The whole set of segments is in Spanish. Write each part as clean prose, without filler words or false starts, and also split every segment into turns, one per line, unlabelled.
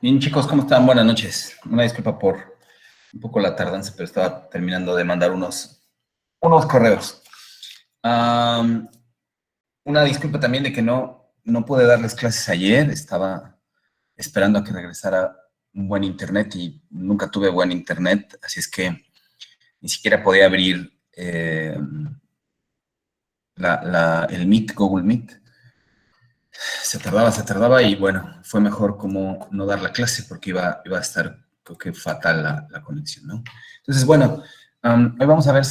Bien, chicos, ¿cómo están? Buenas noches. Una disculpa por un poco la tardanza, pero estaba terminando de mandar unos correos. Am, una disculpa también de que no pude darles clases ayer. Estaba esperando a que regresara un buen internet y nunca tuve buen internet, así es que ni siquiera podía abrir el Meet, Google Meet. Se tardaba y bueno, fue mejor como no dar la clase porque iba a estar, creo que fatal la conexión, ¿no? Entonces, bueno, hoy vamos a ver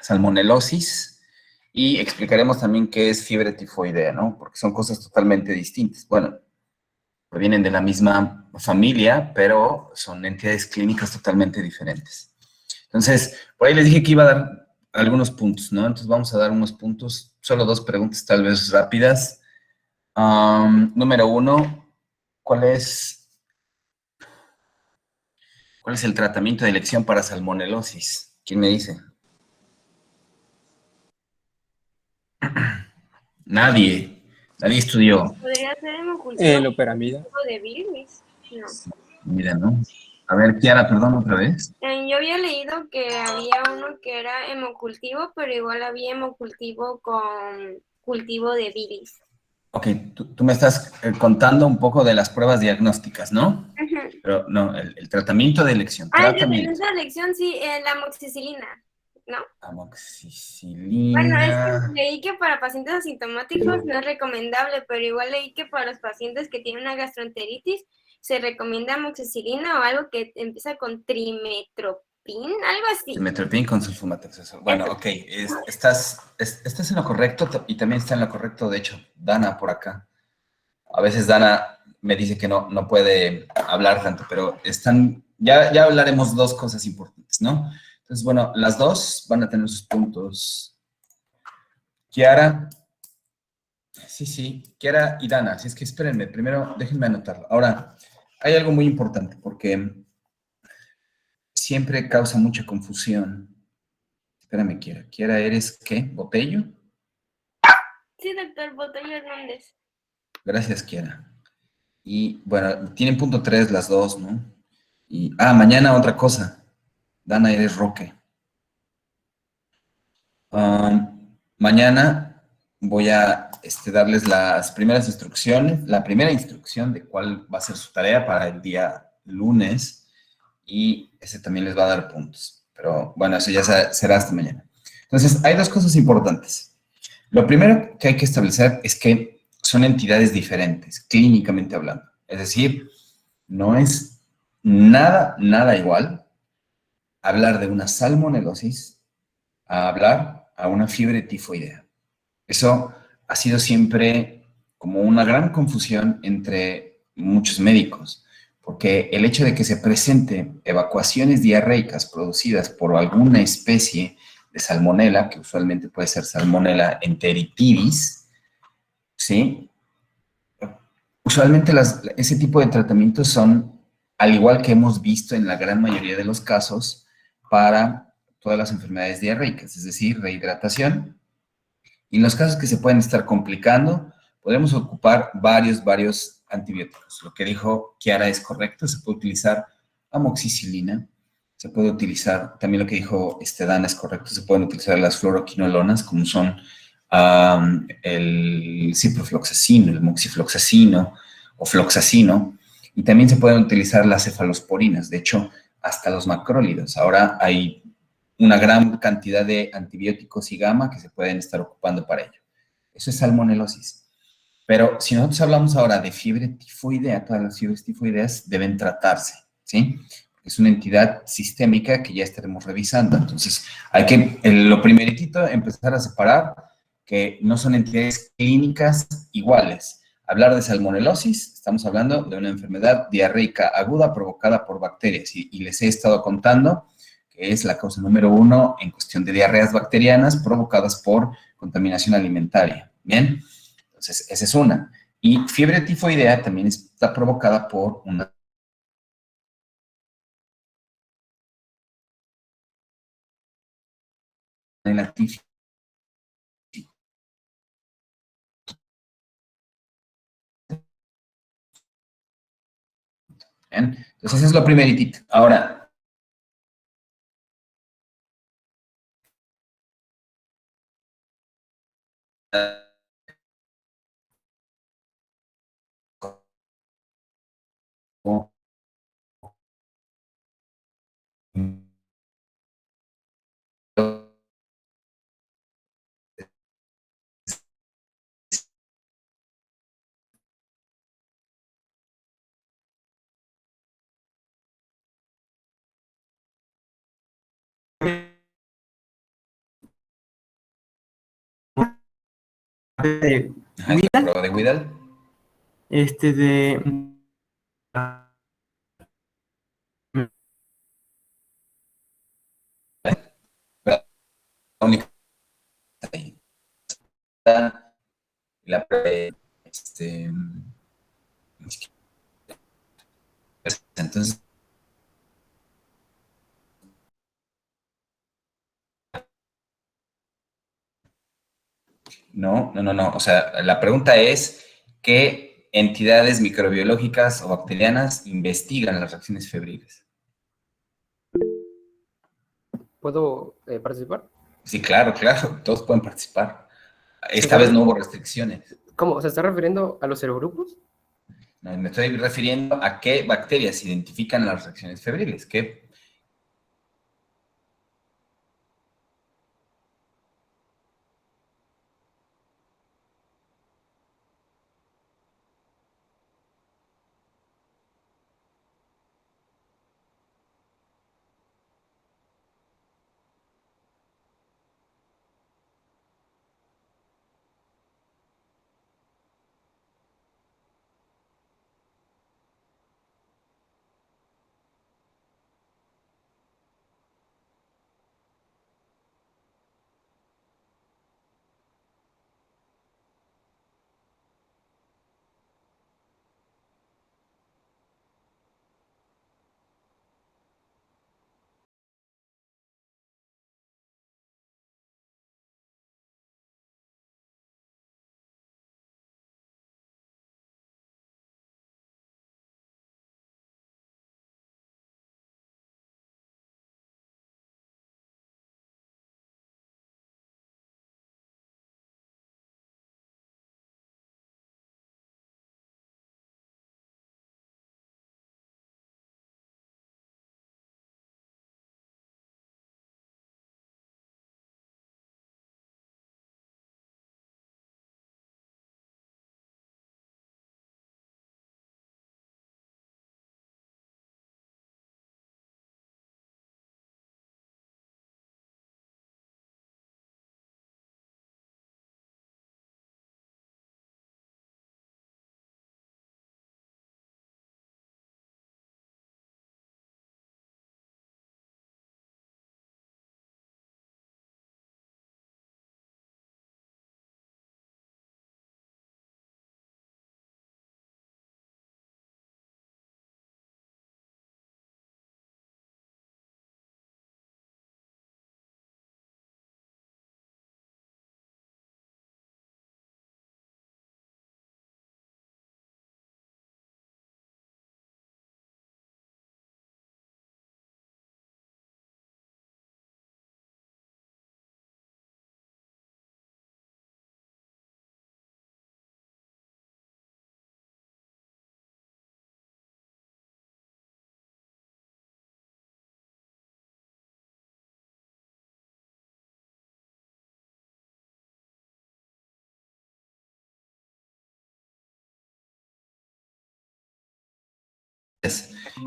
salmonelosis y explicaremos también qué es fiebre tifoidea, ¿no? Porque son cosas totalmente distintas. Bueno, provienen de la misma familia, pero son entidades clínicas totalmente diferentes. Entonces, por ahí les dije que iba a dar algunos puntos, ¿no? Entonces vamos a dar unos puntos, solo dos preguntas tal vez rápidas. Número uno, ¿cuál es, ¿cuál es el tratamiento de elección para salmonelosis? ¿Quién me dice? Nadie, nadie estudió.
Podría ser hemocultivo
Loperamida.
de virus. No.
Mira, ¿no? A ver, Kiara, perdón otra vez.
Yo había leído que había uno que era hemocultivo, pero igual había hemocultivo con cultivo de bilis.
Ok, tú me estás contando un poco de las pruebas diagnósticas, ¿no?
Ujú.
Pero no, el tratamiento de elección,
El
tratamiento.
tratamiento de elección, sí, la amoxicilina, ¿no? Bueno, es que
Amoxicilina.
leí que para pacientes asintomáticos no es recomendable, pero igual leí que para los pacientes que tienen una gastroenteritis se recomienda amoxicilina o algo que empieza con trimetopin, algo así.
Metropin con sulfamato. Bueno,
Eso.
ok, estás en lo correcto y también está en lo correcto, de hecho, Dana por acá. A veces Dana me dice que no puede hablar tanto, pero ya hablaremos dos cosas importantes, ¿no? Entonces, bueno, las dos van a tener sus puntos. Kiara, sí, Kiara y Dana, así es que espérenme, primero déjenme anotarlo. Ahora, hay algo muy importante porque siempre causa mucha confusión. Espérame, Kiara. Kiara, ¿eres qué? ¿Botello?
Sí, doctor Botello Hernández.
Gracias, Kiara. Y bueno, tienen punto 3 las dos, ¿no? Mañana otra cosa. Dana, eres Roque. Mañana voy a darles las primeras instrucciones, la primera instrucción de cuál va a ser su tarea para el día lunes y ese también les va a dar puntos. Pero bueno, eso ya será hasta mañana. Entonces, hay dos cosas importantes. Lo primero que hay que establecer es que son entidades diferentes, clínicamente hablando. Es decir, no es nada igual hablar de una salmonelosis a hablar a una fiebre tifoidea. Eso ha sido siempre como una gran confusión entre muchos médicos, porque el hecho de que se presenten evacuaciones diarreicas producidas por alguna especie de salmonela, que usualmente puede ser salmonela enteritidis, ¿sí? Usualmente ese tipo de tratamientos son, al igual que hemos visto en la gran mayoría de los casos, para todas las enfermedades diarreicas, es decir, rehidratación. Y en los casos que se pueden estar complicando, podemos ocupar varios antibióticos. Lo que dijo Kiara es correcto, se puede utilizar amoxicilina, se puede utilizar, también lo que dijo Dana es correcto, se pueden utilizar las fluoroquinolonas, como son el ciprofloxacino, el moxifloxacino o floxacino, y también se pueden utilizar las cefalosporinas, de hecho, hasta los macrólidos. Ahora hay una gran cantidad de antibióticos y gamma que se pueden estar ocupando para ello. Eso es salmonelosis. Pero si nosotros hablamos ahora de fiebre tifoidea, todas las fiebres tifoideas deben tratarse, ¿sí? Es una entidad sistémica que ya estaremos revisando. Entonces, hay que, lo primeritito, empezar a separar que no son entidades clínicas iguales. Hablar de salmonelosis, estamos hablando de una enfermedad diarreica aguda provocada por bacterias y les he estado contando que es la causa número uno en cuestión de diarreas bacterianas provocadas por contaminación alimentaria. Bien, entonces esa es una. Y fiebre tifoidea también está provocada por una inactividad Bien, entonces, eso es lo primeritito. Ahora,
de
ajá, es la
Widal,
prueba de Widal.
de
La única ahí está la prueba de, entonces, no, no, no, no. O sea, la pregunta es, ¿qué entidades microbiológicas o bacterianas investigan las reacciones febriles?
¿Puedo participar?
Sí, claro, claro, todos pueden participar.
¿Se
Esta
está
vez no hubo restricciones.
¿Cómo? ¿Se está refiriendo a los serogrupos?
No, me estoy refiriendo a qué bacterias identifican las reacciones febriles. ¿Qué?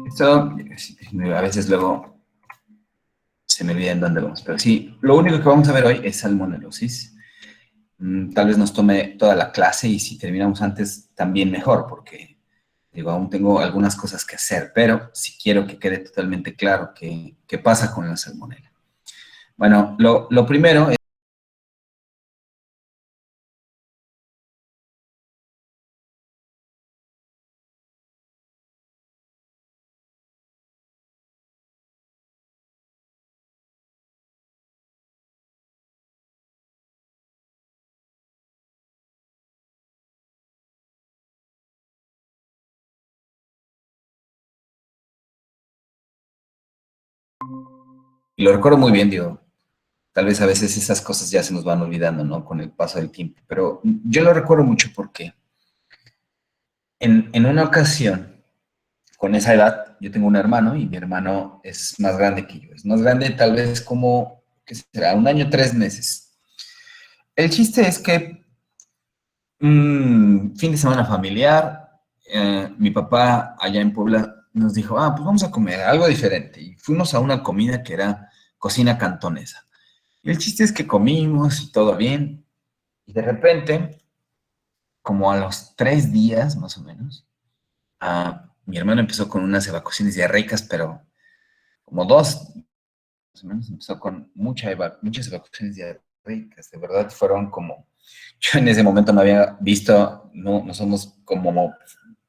Esto a veces luego se me olvida en dónde vamos, pero sí, lo único que vamos a ver hoy es salmonelosis. Tal vez nos tome toda la clase y si terminamos antes, también mejor, porque digo, aún tengo algunas cosas que hacer, pero sí quiero que quede totalmente claro qué pasa con la salmonela. Bueno, lo primero es Y lo recuerdo muy bien, digo, tal vez a veces esas cosas ya se nos van olvidando, ¿no? Con el paso del tiempo, pero yo lo recuerdo mucho porque en una ocasión, con esa edad, yo tengo un hermano y mi hermano es más grande que yo. Es más grande tal vez como, ¿qué será? 1 año, 3 meses. El chiste es que fin de semana familiar, mi papá allá en Puebla nos dijo, pues vamos a comer algo diferente. Y fuimos a una comida que era cocina cantonesa. Y el chiste es que comimos y todo bien. Y de repente, como a los 3 días más o menos, mi hermano empezó con unas evacuaciones diarreicas, pero como dos, más o menos, empezó con muchas evacuaciones diarreicas. De verdad fueron como, yo en ese momento no había visto, no somos como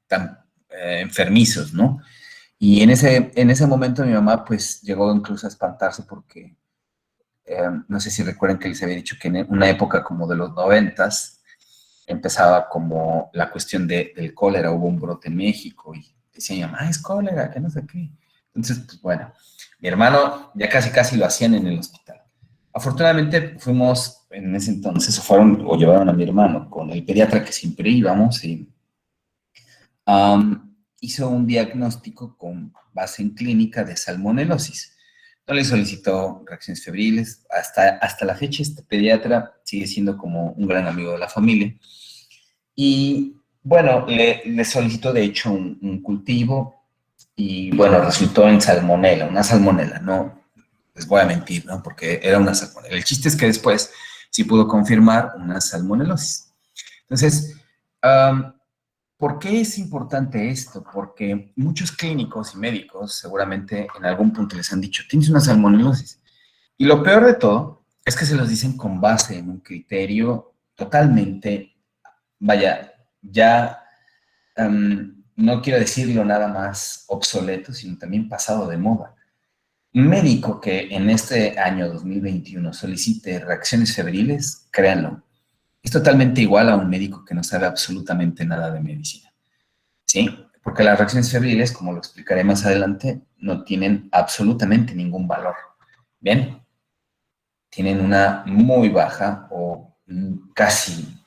tan enfermizos, ¿no? Y en ese momento mi mamá pues llegó incluso a espantarse porque no sé si recuerdan que les había dicho que en una época como de los 90s empezaba como la cuestión del cólera, hubo un brote en México y decía mi mamá, es cólera, que no sé qué. Entonces, pues bueno, mi hermano ya casi casi lo hacían en el hospital. Afortunadamente fuimos en ese entonces, o llevaron a mi hermano con el pediatra que siempre íbamos y hizo un diagnóstico con base en clínica de salmonelosis. No le solicitó reacciones febriles. Hasta la fecha, este pediatra sigue siendo como un gran amigo de la familia. Y bueno, le solicitó de hecho un cultivo y bueno, resultó en salmonela, una salmonela, no les voy a mentir, ¿no? Porque era una salmonela. El chiste es que después sí pudo confirmar una salmonelosis. Entonces, ¿por qué es importante esto? Porque muchos clínicos y médicos seguramente en algún punto les han dicho, tienes una salmonelosis. Y lo peor de todo es que se los dicen con base en un criterio totalmente, vaya, ya no quiero decirlo nada más obsoleto, sino también pasado de moda. Un médico que en este año 2021 solicite reacciones febriles, créanlo, es totalmente igual a un médico que no sabe absolutamente nada de medicina, ¿sí? Porque las reacciones febriles, como lo explicaré más adelante, no tienen absolutamente ningún valor, ¿bien? Tienen una muy baja o casi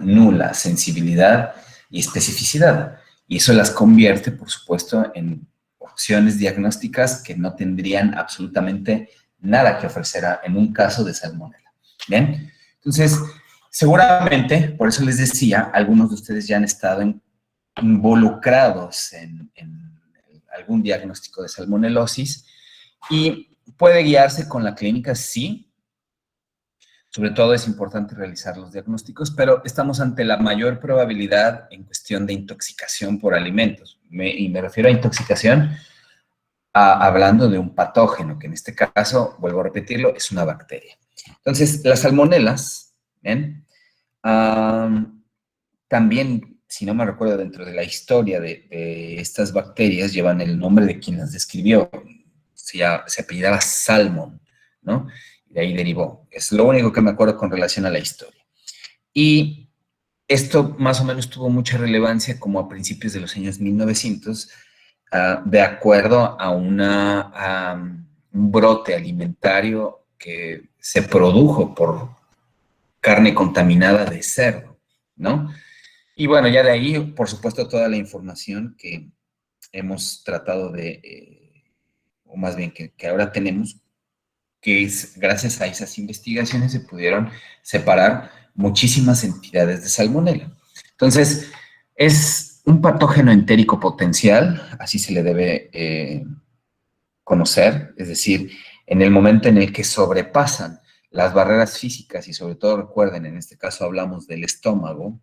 nula sensibilidad y especificidad. Y eso las convierte, por supuesto, en opciones diagnósticas que no tendrían absolutamente nada que ofrecer en un caso de salmonela. ¿Bien? Entonces, seguramente, por eso les decía, algunos de ustedes ya han estado involucrados en algún diagnóstico de salmonelosis y puede guiarse con la clínica, sí. Sobre todo es importante realizar los diagnósticos, pero estamos ante la mayor probabilidad en cuestión de intoxicación por alimentos. Y me refiero a intoxicación hablando de un patógeno, que en este caso, vuelvo a repetirlo, es una bacteria. Entonces, las salmonelas, ¿ven? También, si no me recuerdo, dentro de la historia de estas bacterias, llevan el nombre de quien las describió. Se apellidaba Salmon, ¿no? Y de ahí derivó. Es lo único que me acuerdo con relación a la historia. Y esto más o menos tuvo mucha relevancia como a principios de los años 1900, de acuerdo a un brote alimentario que se produjo por carne contaminada de cerdo, ¿no? Y bueno, ya de ahí, por supuesto, toda la información que hemos tratado o más bien que ahora tenemos, que es gracias a esas investigaciones se pudieron separar muchísimas entidades de salmonela. Entonces, es un patógeno entérico potencial, así se le debe conocer, es decir, en el momento en el que sobrepasan las barreras físicas y sobre todo recuerden, en este caso hablamos del estómago,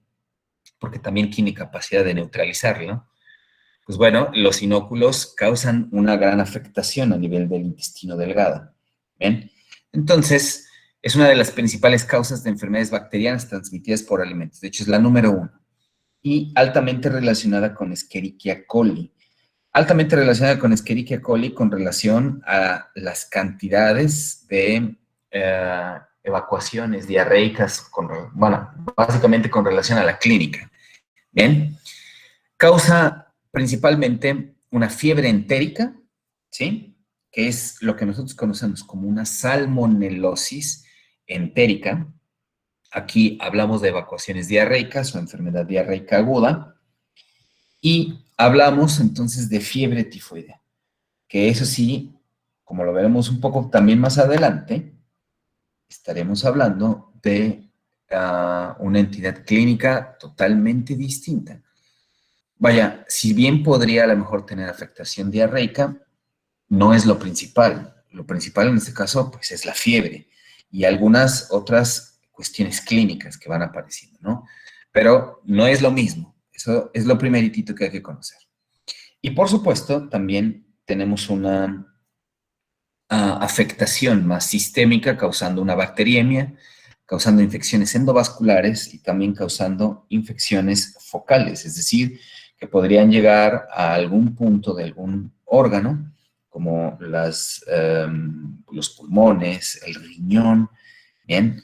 porque también tiene capacidad de neutralizarlo, pues bueno, los inóculos causan una gran afectación a nivel del intestino delgado. ¿Bien? Entonces, es una de las principales causas de enfermedades bacterianas transmitidas por alimentos. De hecho, es la número 1. Y altamente relacionada con Escherichia coli. Altamente relacionada con Escherichia coli con relación a las cantidades de evacuaciones diarreicas, básicamente con relación a la clínica. ¿Bien? Causa principalmente una fiebre entérica, ¿sí? que es lo que nosotros conocemos como una salmonelosis entérica. Aquí hablamos de evacuaciones diarreicas o enfermedad diarreica aguda. Y hablamos entonces de fiebre tifoidea, que eso sí, como lo veremos un poco también más adelante, estaremos hablando de una entidad clínica totalmente distinta. Vaya, si bien podría a lo mejor tener afectación diarreica, no es lo principal. Lo principal en este caso, pues, es la fiebre y algunas otras cuestiones clínicas que van apareciendo, ¿no? Pero no es lo mismo. Eso es lo primeritito que hay que conocer. Y por supuesto, también tenemos una afectación más sistémica causando una bacteriemia, causando infecciones endovasculares y también causando infecciones focales, es decir, que podrían llegar a algún punto de algún órgano, como los pulmones, el riñón, ¿bien?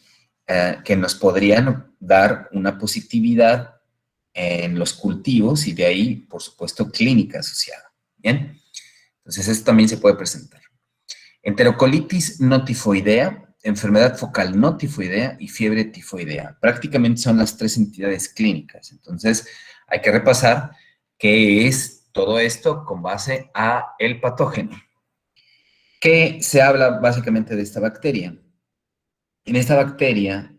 Que nos podrían dar una positividad en los cultivos y de ahí, por supuesto, clínica asociada, ¿bien? Entonces, esto también se puede presentar. Enterocolitis no tifoidea, enfermedad focal no tifoidea y fiebre tifoidea. Prácticamente son las tres entidades clínicas. Entonces, hay que repasar qué es todo esto con base a el patógeno. ¿Qué se habla básicamente de esta bacteria? En esta bacteria,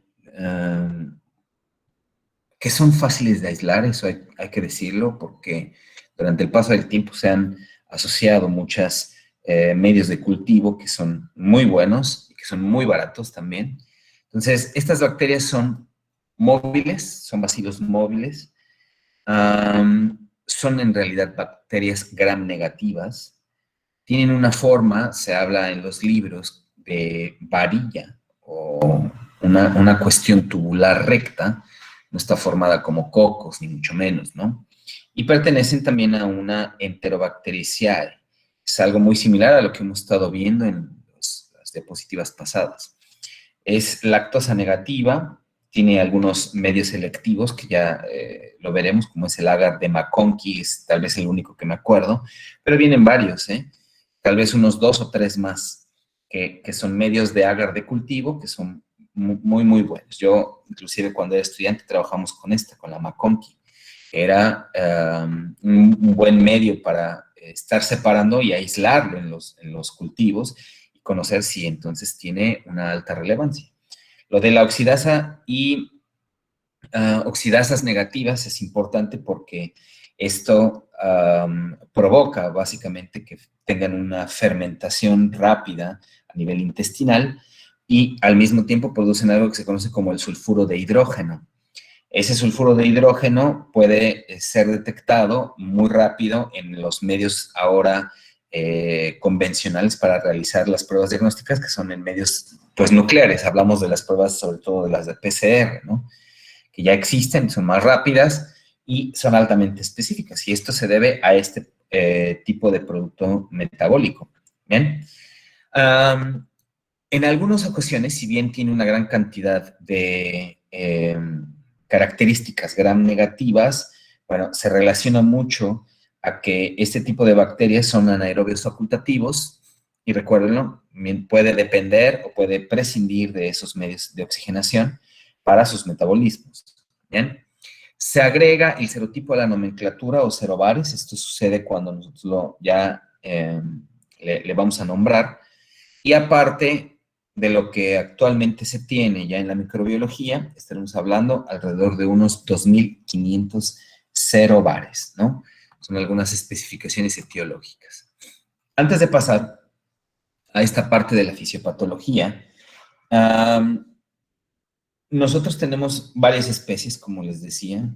que son fáciles de aislar, eso hay que decirlo, porque durante el paso del tiempo se han asociado muchos medios de cultivo que son muy buenos y que son muy baratos también. Entonces, estas bacterias son móviles, son bacilos móviles, son en realidad bacterias gram negativas, tienen una forma, se habla en los libros, de varilla o una cuestión tubular recta, no está formada como cocos, ni mucho menos, ¿no? Y pertenecen también a una Enterobacteriaceae. Es algo muy similar a lo que hemos estado viendo en las diapositivas pasadas. Es lactosa negativa, tiene algunos medios selectivos que ya lo veremos, como es el agar de McConkey, es tal vez el único que me acuerdo, pero vienen varios, tal vez unos 2 o 3 más, que son medios de agar de cultivo, que son muy, muy buenos. Yo, inclusive, cuando era estudiante, trabajamos con la McConkey. Era un buen medio para estar separando y aislarlo en los cultivos y conocer si entonces tiene una alta relevancia. Lo de la oxidasa y oxidasas negativas es importante porque esto provoca básicamente que tengan una fermentación rápida a nivel intestinal y al mismo tiempo producen algo que se conoce como el sulfuro de hidrógeno. Ese sulfuro de hidrógeno puede ser detectado muy rápido en los medios ahora convencionales para realizar las pruebas diagnósticas, que son en medios pues nucleares. Hablamos de las pruebas, sobre todo de las de PCR, ¿no? Que ya existen, son más rápidas y son altamente específicas. Y esto se debe a este tipo de producto metabólico. ¿Bien? En algunas ocasiones, si bien tiene una gran cantidad de características gram negativas, bueno, se relaciona mucho a que este tipo de bacterias son anaerobios facultativos y recuérdenlo, puede depender o puede prescindir de esos medios de oxigenación para sus metabolismos. ¿Bien? Se agrega el serotipo a la nomenclatura o serobares. Esto sucede cuando nosotros ya le vamos a nombrar. Y aparte de lo que actualmente se tiene ya en la microbiología, estaremos hablando alrededor de unos 2.500 serobares, ¿no? Son algunas especificaciones etiológicas. Antes de pasar a esta parte de la fisiopatología, nosotros tenemos varias especies, como les decía,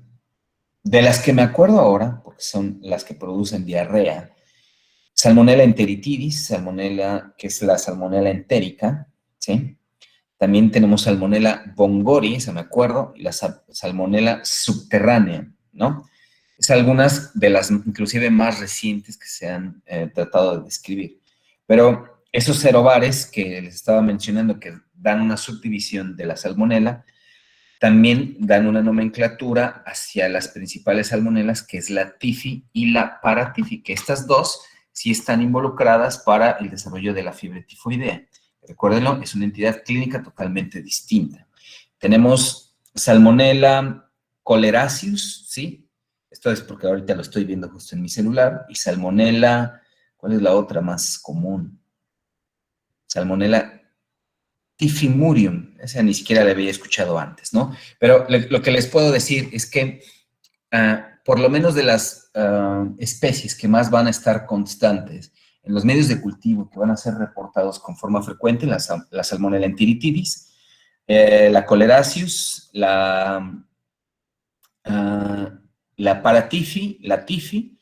de las que me acuerdo ahora, porque son las que producen diarrea. Salmonella enteritidis, salmonella, que es la salmonella entérica, ¿sí? También tenemos salmonella bongori, esa me acuerdo, y la salmonella subterránea, ¿no? Es algunas de las inclusive más recientes que se han tratado de describir. Pero esos serobares que les estaba mencionando, que dan una subdivisión de la salmonella, también dan una nomenclatura hacia las principales salmonelas, que es la tifi y la paratifi, que estas dos sí están involucradas para el desarrollo de la fiebre tifoidea. Recuérdenlo, es una entidad clínica totalmente distinta. Tenemos Salmonella choleraceus, ¿sí? Esto es porque ahorita lo estoy viendo justo en mi celular. Y Salmonella, ¿cuál es la otra más común? Salmonella typhimurium. Esa ni siquiera la había escuchado antes, ¿no? Pero lo que les puedo decir es que por lo menos de las especies que más van a estar constantes en los medios de cultivo que van a ser reportados con forma frecuente, la Salmonella enteritidis, la choleraceus, la paratifi, la tifi,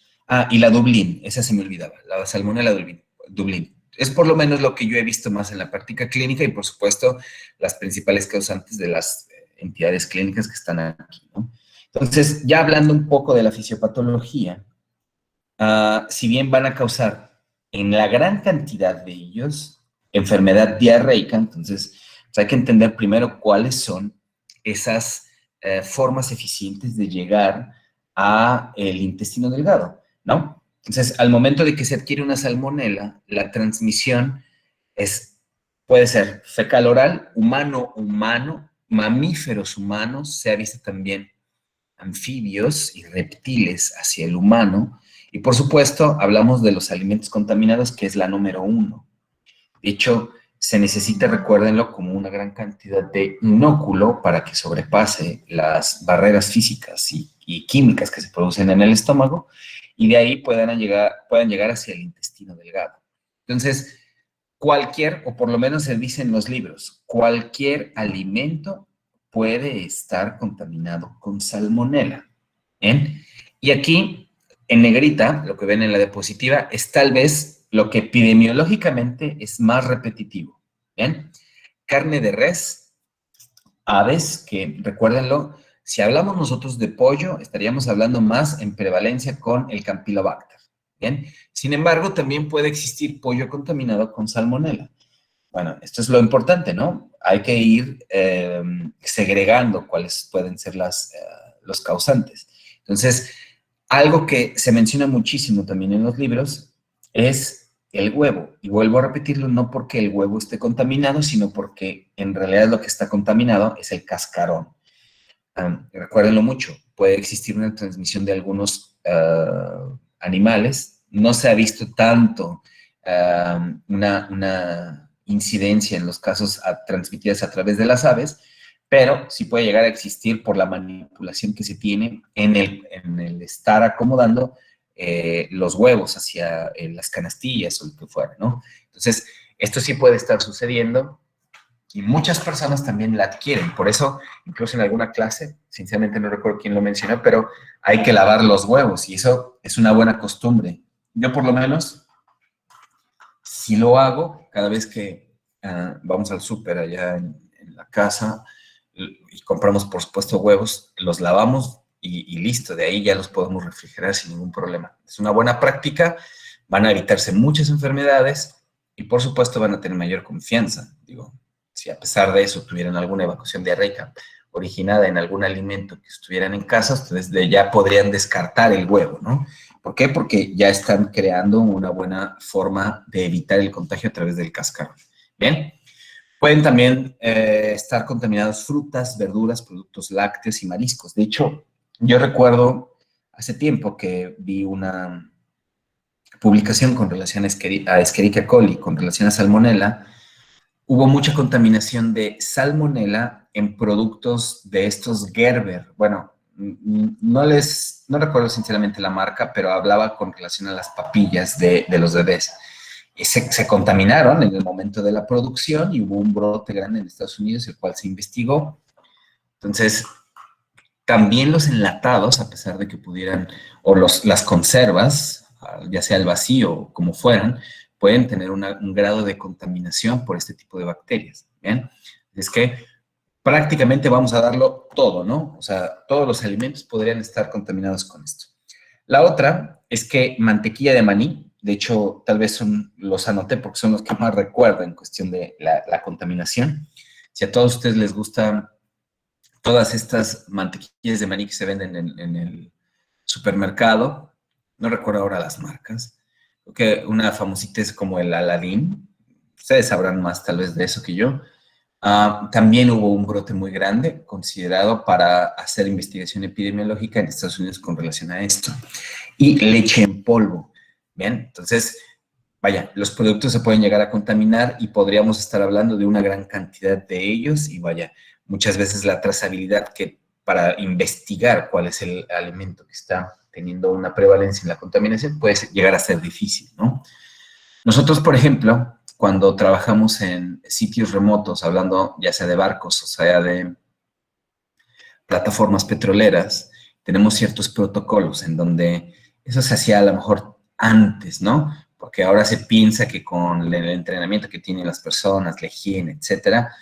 y la Dublín, esa se me olvidaba, la Salmonella Dublín. Es por lo menos lo que yo he visto más en la práctica clínica y, por supuesto, las principales causantes de las entidades clínicas que están aquí, ¿no? Entonces, ya hablando un poco de la fisiopatología, si bien van a causar en la gran cantidad de ellos enfermedad diarreica, entonces pues hay que entender primero cuáles son esas formas eficientes de llegar a el intestino delgado, ¿no? Entonces, al momento de que se adquiere una salmonela, la transmisión puede ser fecal oral, humano-humano, mamíferos humanos, se ha visto también anfibios y reptiles hacia el humano. Y por supuesto, hablamos de los alimentos contaminados, que es la número 1. De hecho, se necesita, recuérdenlo, como una gran cantidad de inóculo para que sobrepase las barreras físicas y químicas que se producen en el estómago y de ahí puedan llegar hacia el intestino delgado. Entonces, o por lo menos se dice en los libros, cualquier alimento puede estar contaminado con salmonela. ¿Bien? Y aquí, en negrita, lo que ven en la diapositiva, es tal vez lo que epidemiológicamente es más repetitivo. ¿Bien? Carne de res, aves, que recuérdenlo, si hablamos nosotros de pollo, estaríamos hablando más en prevalencia con el Campylobacter. ¿Bien? Sin embargo, también puede existir pollo contaminado con salmonela. Bueno, esto es lo importante, ¿no? Hay que ir segregando cuáles pueden ser los causantes. Entonces, algo que se menciona muchísimo también en los libros es el huevo. Y vuelvo a repetirlo, no porque el huevo esté contaminado, sino porque en realidad lo que está contaminado es el cascarón. Recuérdenlo mucho, puede existir una transmisión de algunos animales. No se ha visto tanto una incidencia en los casos transmitidos a través de las aves, pero sí puede llegar a existir por la manipulación que se tiene en el estar acomodando los huevos hacia las canastillas o lo que fuera, ¿no? Entonces, esto sí puede estar sucediendo y muchas personas también la adquieren. Por eso, incluso en alguna clase, sinceramente no recuerdo quién lo mencionó, pero hay que lavar los huevos y eso es una buena costumbre. Yo por lo menos, si lo hago, cada vez que vamos al súper allá en la casa y compramos, por supuesto, huevos, los lavamos y listo, de ahí ya los podemos refrigerar sin ningún problema. Es una buena práctica, van a evitarse muchas enfermedades y, por supuesto, van a tener mayor confianza. Digo, si a pesar de eso tuvieran alguna evacuación diarreica originada en algún alimento que estuvieran en casa, ustedes ya podrían descartar el huevo, ¿no? ¿Por qué? Porque ya están creando una buena forma de evitar el contagio a través del cascarón. Bien, pueden también estar contaminados frutas, verduras, productos lácteos y mariscos. De hecho, yo recuerdo hace tiempo que vi una publicación con relación a Escherichia coli, con relación a salmonella. Hubo mucha contaminación de salmonella en productos de estos Gerber. Bueno, no recuerdo sinceramente la marca, pero hablaba con relación a las papillas de los bebés. Y se contaminaron en el momento de la producción y hubo un brote grande en Estados Unidos, el cual se investigó. Entonces, también los enlatados, a pesar de que pudieran, o las conservas, ya sea al vacío o como fueran, pueden tener un grado de contaminación por este tipo de bacterias. ¿Bien? Es que prácticamente vamos a darlo todo, ¿no? O sea, todos los alimentos podrían estar contaminados con esto. La otra es que mantequilla de maní, de hecho, tal vez los anoté porque son los que más recuerdo en cuestión de la contaminación. Si a todos ustedes les gustan todas estas mantequillas de maní que se venden en el supermercado, no recuerdo ahora las marcas, que una famosita es como el Aladín. Ustedes sabrán más tal vez de eso que yo. También hubo un brote muy grande considerado para hacer investigación epidemiológica en Estados Unidos con relación a esto. Y leche en polvo. Bien, entonces, vaya, los productos se pueden llegar a contaminar y podríamos estar hablando de una gran cantidad de ellos y vaya, muchas veces la trazabilidad que para investigar cuál es el alimento que está teniendo una prevalencia en la contaminación puede llegar a ser difícil, ¿no? Nosotros, por ejemplo, cuando trabajamos en sitios remotos, hablando ya sea de barcos o sea de plataformas petroleras, tenemos ciertos protocolos en donde eso se hacía a lo mejor antes, ¿no? Porque ahora se piensa que con el entrenamiento que tienen las personas, la higiene, etcétera,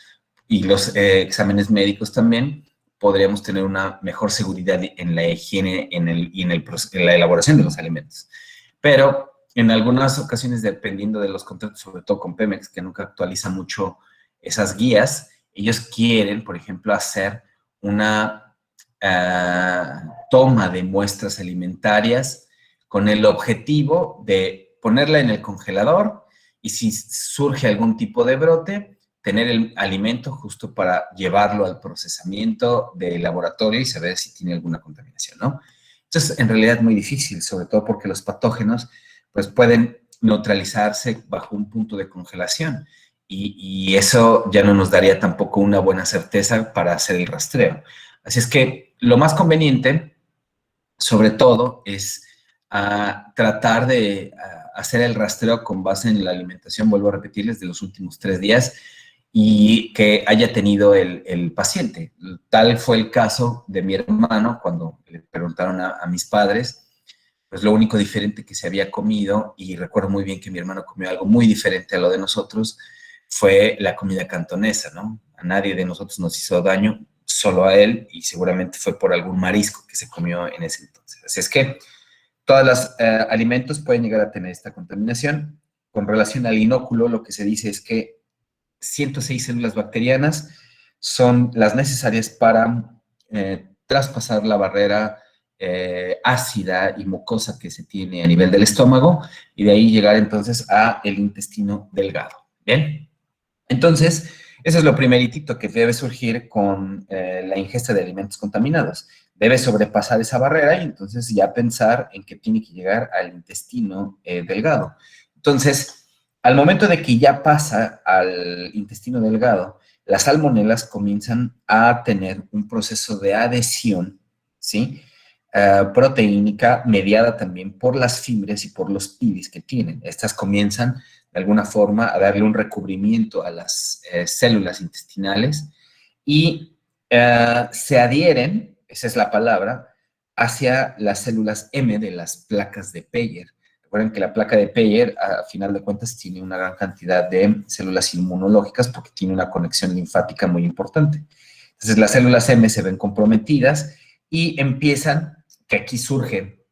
y los exámenes médicos también, podríamos tener una mejor seguridad en la higiene y en la elaboración de los alimentos. Pero en algunas ocasiones, dependiendo de los contratos, sobre todo con Pemex, que nunca actualiza mucho esas guías, ellos quieren, por ejemplo, hacer una toma de muestras alimentarias con el objetivo de ponerla en el congelador y si surge algún tipo de brote, tener el alimento justo para llevarlo al procesamiento del laboratorio y saber si tiene alguna contaminación, ¿no? Entonces, en realidad es muy difícil, sobre todo porque los patógenos pues pueden neutralizarse bajo un punto de congelación y eso ya no nos daría tampoco una buena certeza para hacer el rastreo. Así es que lo más conveniente, sobre todo, es tratar de hacer el rastreo con base en la alimentación, vuelvo a repetirles, de los últimos 3 días y que haya tenido el paciente. Tal fue el caso de mi hermano cuando le preguntaron a mis padres, pues lo único diferente que se había comido, y recuerdo muy bien que mi hermano comió algo muy diferente a lo de nosotros, fue la comida cantonesa, ¿no? A nadie de nosotros nos hizo daño, solo a él, y seguramente fue por algún marisco que se comió en ese entonces. Así es que todos los alimentos pueden llegar a tener esta contaminación. Con relación al inóculo, lo que se dice es que 106 células bacterianas son las necesarias para traspasar la barrera ácida y mucosa que se tiene a nivel del estómago y de ahí llegar entonces a el intestino delgado. ¿Bien? Entonces, eso es lo primeritito que debe surgir con la ingesta de alimentos contaminados. Debe sobrepasar esa barrera y entonces ya pensar en que tiene que llegar al intestino delgado. Entonces, al momento de que ya pasa al intestino delgado, las salmonelas comienzan a tener un proceso de adhesión, ¿sí? Proteínica mediada también por las fibras y por los pidis que tienen. Estas comienzan de alguna forma a darle un recubrimiento a las células intestinales y se adhieren, esa es la palabra, hacia las células M de las placas de Peyer. Recuerden que la placa de Peyer, a final de cuentas, tiene una gran cantidad de células inmunológicas porque tiene una conexión linfática muy importante. Entonces, las células M se ven comprometidas y empiezan, que aquí surge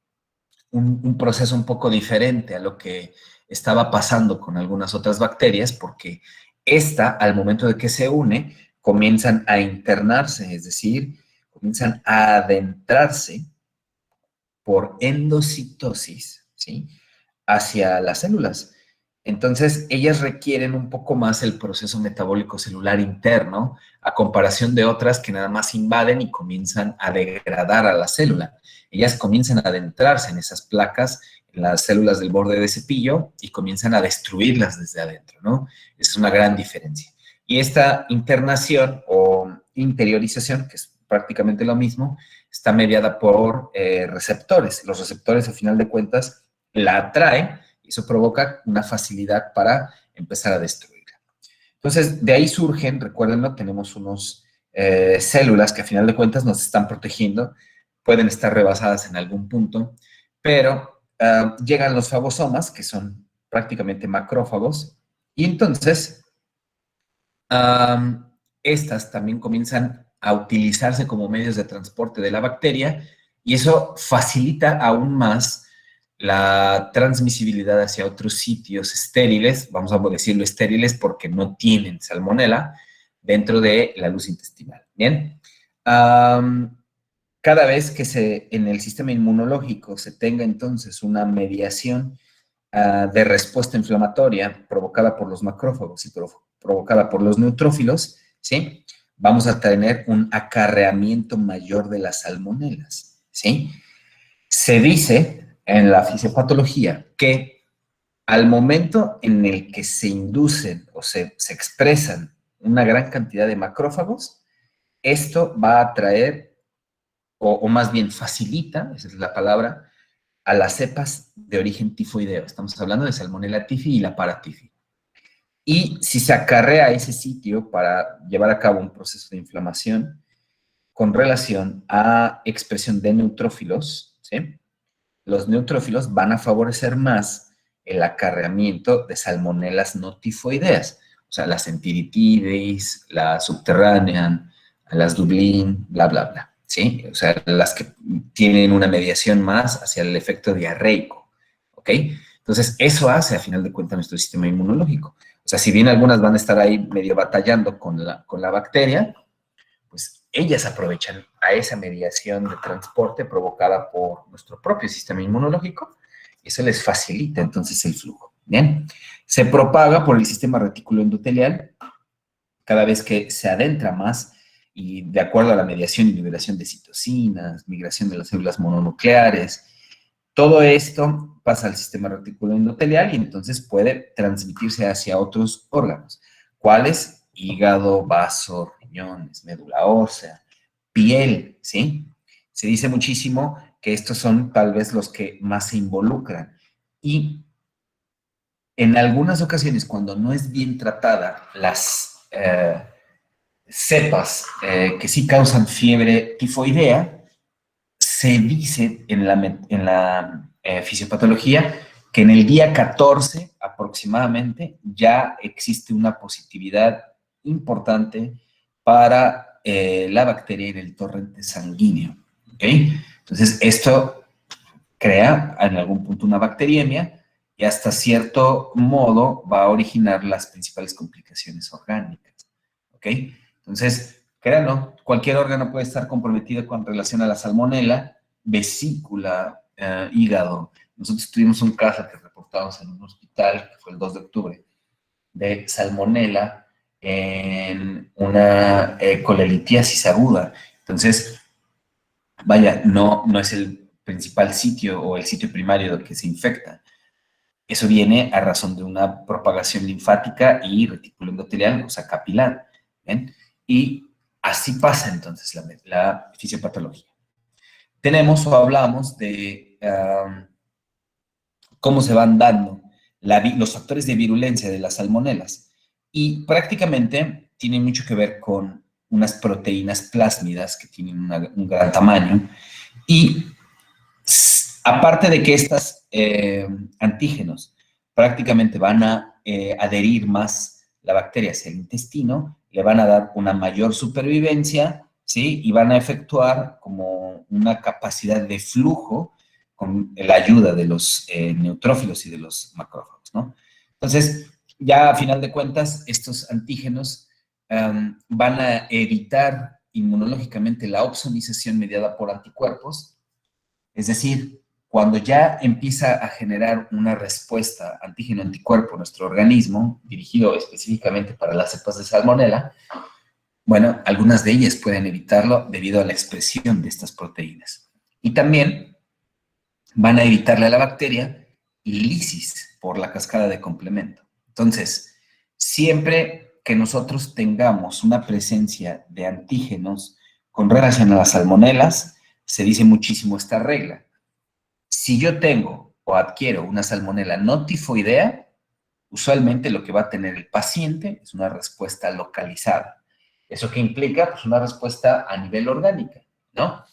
un proceso un poco diferente a lo que estaba pasando con algunas otras bacterias, porque esta, al momento de que se une, comienzan a internarse, es decir, comienzan a adentrarse por endocitosis, ¿sí?, hacia las células. Entonces, ellas requieren un poco más el proceso metabólico celular interno a comparación de otras que nada más invaden y comienzan a degradar a la célula. Ellas comienzan a adentrarse en esas placas, en las células del borde de cepillo y comienzan a destruirlas desde adentro, ¿no? Esa es una gran diferencia. Y esta internación o interiorización, que es prácticamente lo mismo, está mediada por receptores. Los receptores, a final de cuentas, la atraen y eso provoca una facilidad para empezar a destruirla. Entonces, de ahí surgen, recuérdenlo, tenemos unos células que a final de cuentas nos están protegiendo, pueden estar rebasadas en algún punto, pero llegan los fagosomas, que son prácticamente macrófagos, y entonces estas también comienzan a utilizarse como medios de transporte de la bacteria y eso facilita aún más la transmisibilidad hacia otros sitios estériles, vamos a decirlo estériles porque no tienen salmonela dentro de la luz intestinal. Bien, cada vez que en el sistema inmunológico se tenga entonces una mediación de respuesta inflamatoria provocada por los macrófagos y provocada por los neutrófilos, ¿sí? Vamos a tener un acarreamiento mayor de las salmonelas, ¿sí? Se dice en la fisiopatología que al momento en el que se inducen o se expresan una gran cantidad de macrófagos, esto va a traer, o más bien facilita, esa es la palabra, a las cepas de origen tifoideo. Estamos hablando de Salmonella typhi y la Paratyphi. Y si se acarrea a ese sitio para llevar a cabo un proceso de inflamación con relación a expresión de neutrófilos, ¿sí? Los neutrófilos van a favorecer más el acarreamiento de salmonelas no tifoideas, o sea, las Enteritidis, la Subterranean, las Dublin, bla, bla, bla, ¿sí? O sea, las que tienen una mediación más hacia el efecto diarreico, ¿ok? Entonces, eso hace, a final de cuentas, nuestro sistema inmunológico. O sea, si bien algunas van a estar ahí medio batallando con la bacteria, pues ellas aprovechan a esa mediación de transporte provocada por nuestro propio sistema inmunológico y eso les facilita entonces el flujo. Bien, se propaga por el sistema retículo endotelial cada vez que se adentra más y de acuerdo a la mediación y liberación de citocinas, migración de las células mononucleares, todo esto pasa al sistema reticular endotelial y entonces puede transmitirse hacia otros órganos. ¿Cuáles? Hígado, vaso, riñones, médula ósea, piel, ¿sí? Se dice muchísimo que estos son tal vez los que más se involucran. Y en algunas ocasiones, cuando no es bien tratada, las cepas que sí causan fiebre tifoidea, se dice en la fisiopatología que en el día 14 aproximadamente ya existe una positividad importante para la bacteria en el torrente sanguíneo. ¿Okay? Entonces, esto crea en algún punto una bacteriemia y hasta cierto modo va a originar las principales complicaciones orgánicas. ¿Ok? Entonces, créanlo, cualquier órgano puede estar comprometido con relación a la salmonela, vesícula, hígado. Nosotros tuvimos un caso que reportamos en un hospital, que fue el 2 de octubre, de salmonela en una colelitiasis aguda. Entonces, vaya, no es el principal sitio o el sitio primario del que se infecta. Eso viene a razón de una propagación linfática y retículo endotelial, o sea, capilar. ¿Ven? Y así pasa entonces la fisiopatología. Tenemos o hablamos de cómo se van dando los factores de virulencia de las salmonelas. Y prácticamente tienen mucho que ver con unas proteínas plásmidas que tienen un gran tamaño. Y aparte de que estas antígenos prácticamente van a adherir más la bacteria hacia el intestino, le van a dar una mayor supervivencia, ¿sí? Y van a efectuar como una capacidad de flujo con la ayuda de los neutrófilos y de los macrófagos, ¿no? Entonces, ya a final de cuentas, estos antígenos van a evitar inmunológicamente la opsonización mediada por anticuerpos, es decir, cuando ya empieza a generar una respuesta antígeno-anticuerpo en nuestro organismo, dirigido específicamente para las cepas de salmonela, bueno, algunas de ellas pueden evitarlo debido a la expresión de estas proteínas. Y también van a evitarle a la bacteria lisis por la cascada de complemento. Entonces, siempre que nosotros tengamos una presencia de antígenos con relación a las salmonelas, se dice muchísimo esta regla. Si yo tengo o adquiero una salmonela no tifoidea, usualmente lo que va a tener el paciente es una respuesta localizada. ¿Eso qué implica? Pues una respuesta a nivel orgánica, ¿no?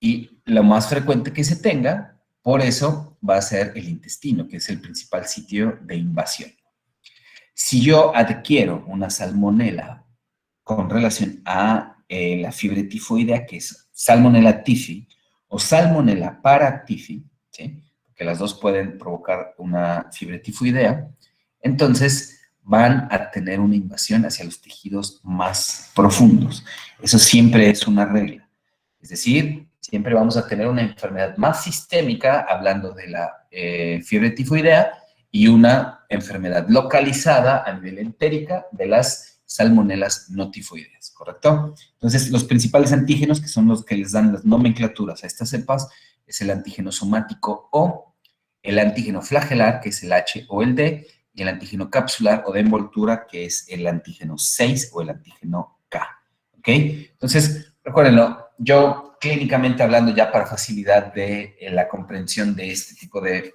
Y lo más frecuente que se tenga, por eso va a ser el intestino, que es el principal sitio de invasión. Si yo adquiero una salmonela con relación a la fiebre tifoidea, que es Salmonella typhi o Salmonella Paratyphi, ¿sí? Porque las dos pueden provocar una fiebre tifoidea, entonces van a tener una invasión hacia los tejidos más profundos. Eso siempre es una regla. Es decir, si siempre vamos a tener una enfermedad más sistémica, hablando de la fiebre tifoidea, y una enfermedad localizada a nivel entérica de las salmonelas no tifoideas, ¿correcto? Entonces, los principales antígenos, que son los que les dan las nomenclaturas a estas cepas, es el antígeno somático O, el antígeno flagelar, que es el H o el D, y el antígeno capsular o de envoltura, que es el antígeno 6 o el antígeno K, ¿ok? Entonces, recuérdenlo, yo clínicamente hablando, ya para facilidad de la comprensión de este tipo de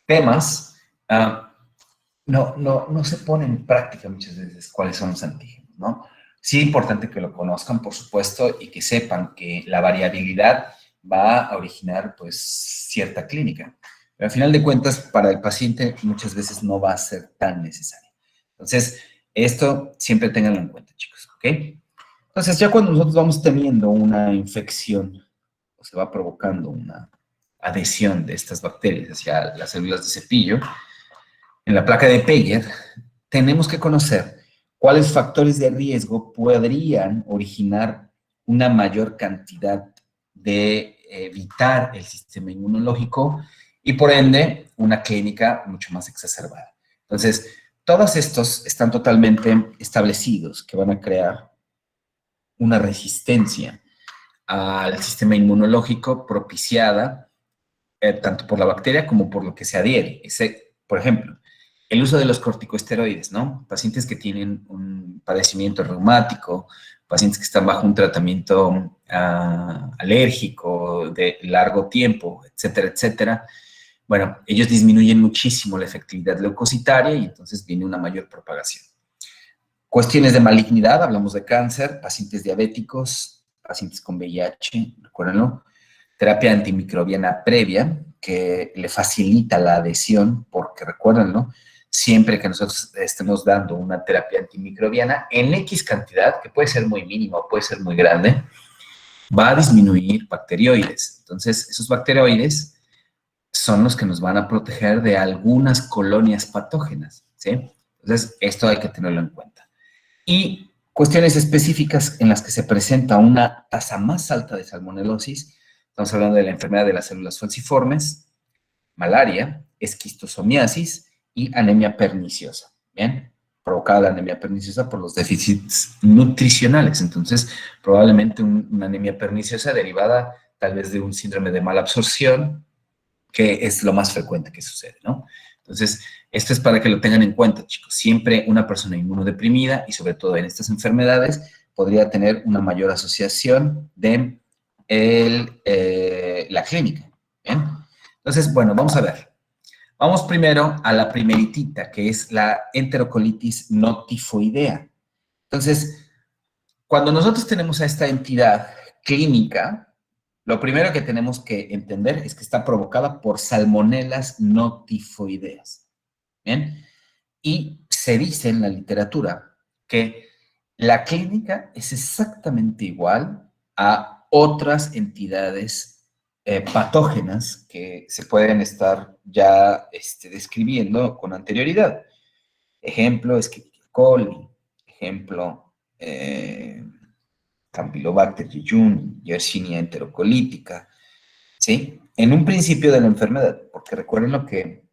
temas, no se pone en práctica muchas veces cuáles son los antígenos, ¿no? Sí es importante que lo conozcan, por supuesto, y que sepan que la variabilidad va a originar, pues, cierta clínica. Pero al final de cuentas, para el paciente muchas veces no va a ser tan necesario. Entonces, esto siempre ténganlo en cuenta, chicos, ¿ok? Entonces, ya cuando nosotros vamos teniendo una infección o se va provocando una adhesión de estas bacterias hacia las células de cepillo, en la placa de Peyer, tenemos que conocer cuáles factores de riesgo podrían originar una mayor cantidad de evitar el sistema inmunológico y, por ende, una clínica mucho más exacerbada. Entonces, todos estos están totalmente establecidos que van a crear una resistencia al sistema inmunológico propiciada tanto por la bacteria como por lo que se adhiere. Por ejemplo, el uso de los corticosteroides, ¿no? Pacientes que tienen un padecimiento reumático, pacientes que están bajo un tratamiento alérgico de largo tiempo, etcétera, etcétera. Bueno, ellos disminuyen muchísimo la efectividad leucocitaria y entonces viene una mayor propagación. Cuestiones de malignidad, hablamos de cáncer, pacientes diabéticos, pacientes con VIH, recuérdenlo. Terapia antimicrobiana previa, que le facilita la adhesión, porque recuérdenlo, siempre que nosotros estemos dando una terapia antimicrobiana, en X cantidad, que puede ser muy mínima o puede ser muy grande, va a disminuir bacterioides. Entonces, esos bacterioides son los que nos van a proteger de algunas colonias patógenas, ¿sí? Entonces, esto hay que tenerlo en cuenta. Y cuestiones específicas en las que se presenta una tasa más alta de salmonelosis. Estamos hablando de la enfermedad de las células falciformes, malaria, esquistosomiasis y anemia perniciosa, ¿bien? Provocada la anemia perniciosa por los déficits nutricionales. Entonces, probablemente una anemia perniciosa derivada tal vez de un síndrome de mala absorción, que es lo más frecuente que sucede, ¿no? Entonces, esto es para que lo tengan en cuenta, chicos. Siempre una persona inmunodeprimida, y sobre todo en estas enfermedades, podría tener una mayor asociación de la clínica, ¿bien? Entonces, bueno, vamos a ver. Vamos primero a la primeritita, que es la enterocolitis no tifoidea. Entonces, cuando nosotros tenemos a esta entidad clínica, lo primero que tenemos que entender es que está provocada por salmonelas no tifoideas, ¿bien? Y se dice en la literatura que la clínica es exactamente igual a otras entidades patógenas que se pueden estar ya describiendo con anterioridad. Ejemplo, Escherichia coli, ejemplo, Campylobacter jejuni, Yersinia enterocolítica, ¿sí? En un principio de la enfermedad, porque recuerden lo que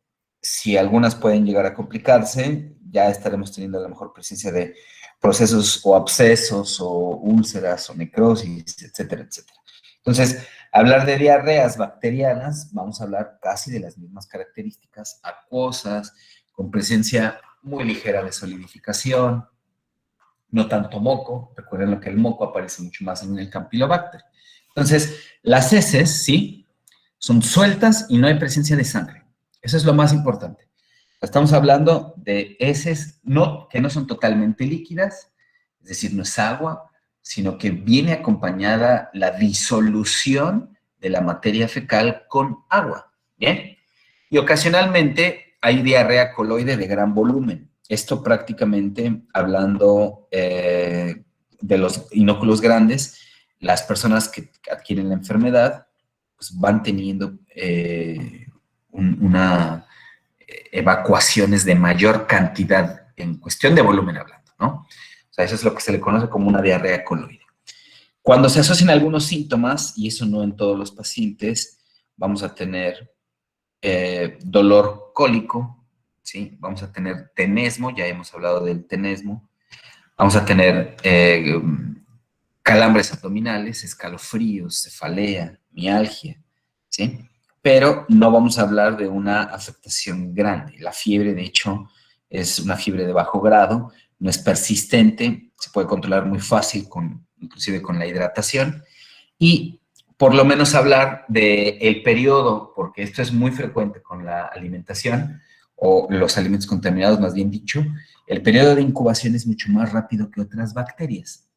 si algunas pueden llegar a complicarse, ya estaremos teniendo a lo mejor presencia de procesos o abscesos o úlceras o necrosis, etcétera, etcétera. Entonces, hablar de diarreas bacterianas, vamos a hablar casi de las mismas características, acuosas, con presencia muy ligera de solidificación, no tanto moco. Recuerden lo que el moco aparece mucho más en el Campylobacter. Entonces, las heces, ¿sí?, son sueltas y no hay presencia de sangre. Eso es lo más importante. Estamos hablando de heces que no son totalmente líquidas, es decir, no es agua, sino que viene acompañada la disolución de la materia fecal con agua, ¿bien? Y ocasionalmente hay diarrea coloide de gran volumen. Esto prácticamente, hablando de los inóculos grandes, las personas que adquieren la enfermedad pues van teniendo evacuaciones de mayor cantidad en cuestión de volumen hablando, ¿no? O sea, eso es lo que se le conoce como una diarrea coloide. Cuando se asocian algunos síntomas, y eso no en todos los pacientes, vamos a tener dolor cólico, ¿sí? Vamos a tener tenesmo, ya hemos hablado del tenesmo. Vamos a tener calambres abdominales, escalofríos, cefalea, mialgia, ¿sí? Pero no vamos a hablar de una afectación grande. La fiebre, de hecho, es una fiebre de bajo grado, no es persistente, se puede controlar muy fácil, inclusive con la hidratación, y por lo menos hablar del periodo, porque esto es muy frecuente con la alimentación, o los alimentos contaminados, más bien dicho, el periodo de incubación es mucho más rápido que otras bacterias.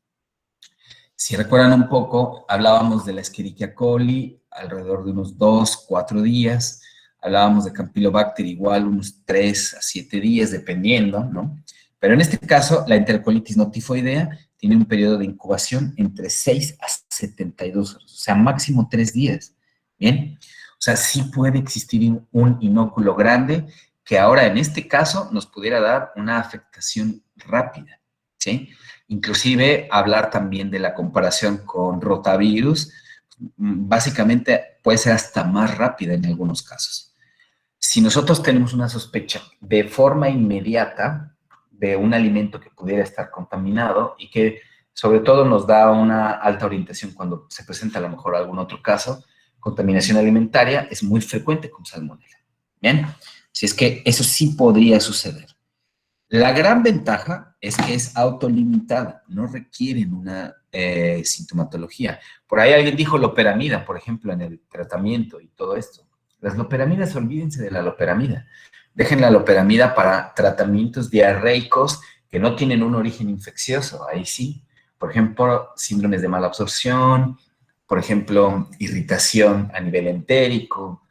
Si recuerdan un poco, hablábamos de la Escherichia coli, alrededor de unos 2, 4 días, hablábamos de Campylobacter igual unos 3 a 7 días, dependiendo, ¿no? Pero en este caso, la enterocolitis no tifoidea tiene un periodo de incubación entre 6 a 72 horas, o sea, máximo 3 días, ¿bien? O sea, sí puede existir un inóculo grande que ahora en este caso nos pudiera dar una afectación rápida, ¿sí? Inclusive hablar también de la comparación con rotavirus, básicamente puede ser hasta más rápida en algunos casos. Si nosotros tenemos una sospecha de forma inmediata de un alimento que pudiera estar contaminado y que sobre todo nos da una alta orientación cuando se presenta a lo mejor algún otro caso, contaminación alimentaria es muy frecuente con salmonela, ¿bien? Si es que eso sí podría suceder. La gran ventaja es que es autolimitada, no requieren una sintomatología. Por ahí alguien dijo loperamida, por ejemplo, en el tratamiento y todo esto. Las loperamidas, olvídense de la loperamida. Dejen la loperamida para tratamientos diarreicos que no tienen un origen infeccioso, ahí sí. Por ejemplo, síndromes de mala absorción, por ejemplo, irritación a nivel entérico,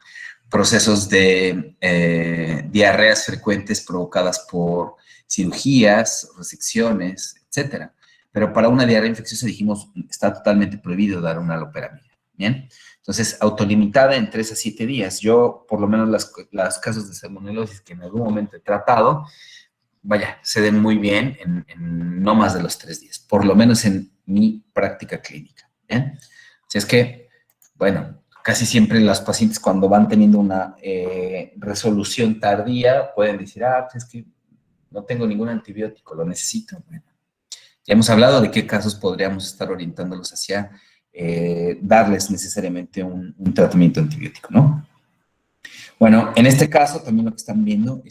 procesos de diarreas frecuentes provocadas por cirugías, resecciones, etcétera. Pero para una diarrea infecciosa dijimos, está totalmente prohibido dar una loperamida, ¿bien? Entonces, autolimitada en 3 a 7 días. Yo, por lo menos, los casos de salmonelosis que en algún momento he tratado, vaya, se den muy bien en no más de los 3 días, por lo menos en mi práctica clínica, ¿bien? Así es que, bueno, casi siempre los pacientes cuando van teniendo una resolución tardía pueden decir, pues es que no tengo ningún antibiótico, ¿lo necesito? Bueno, ya hemos hablado de qué casos podríamos estar orientándolos hacia darles necesariamente un tratamiento antibiótico, ¿no? Bueno, en este caso también lo que están viendo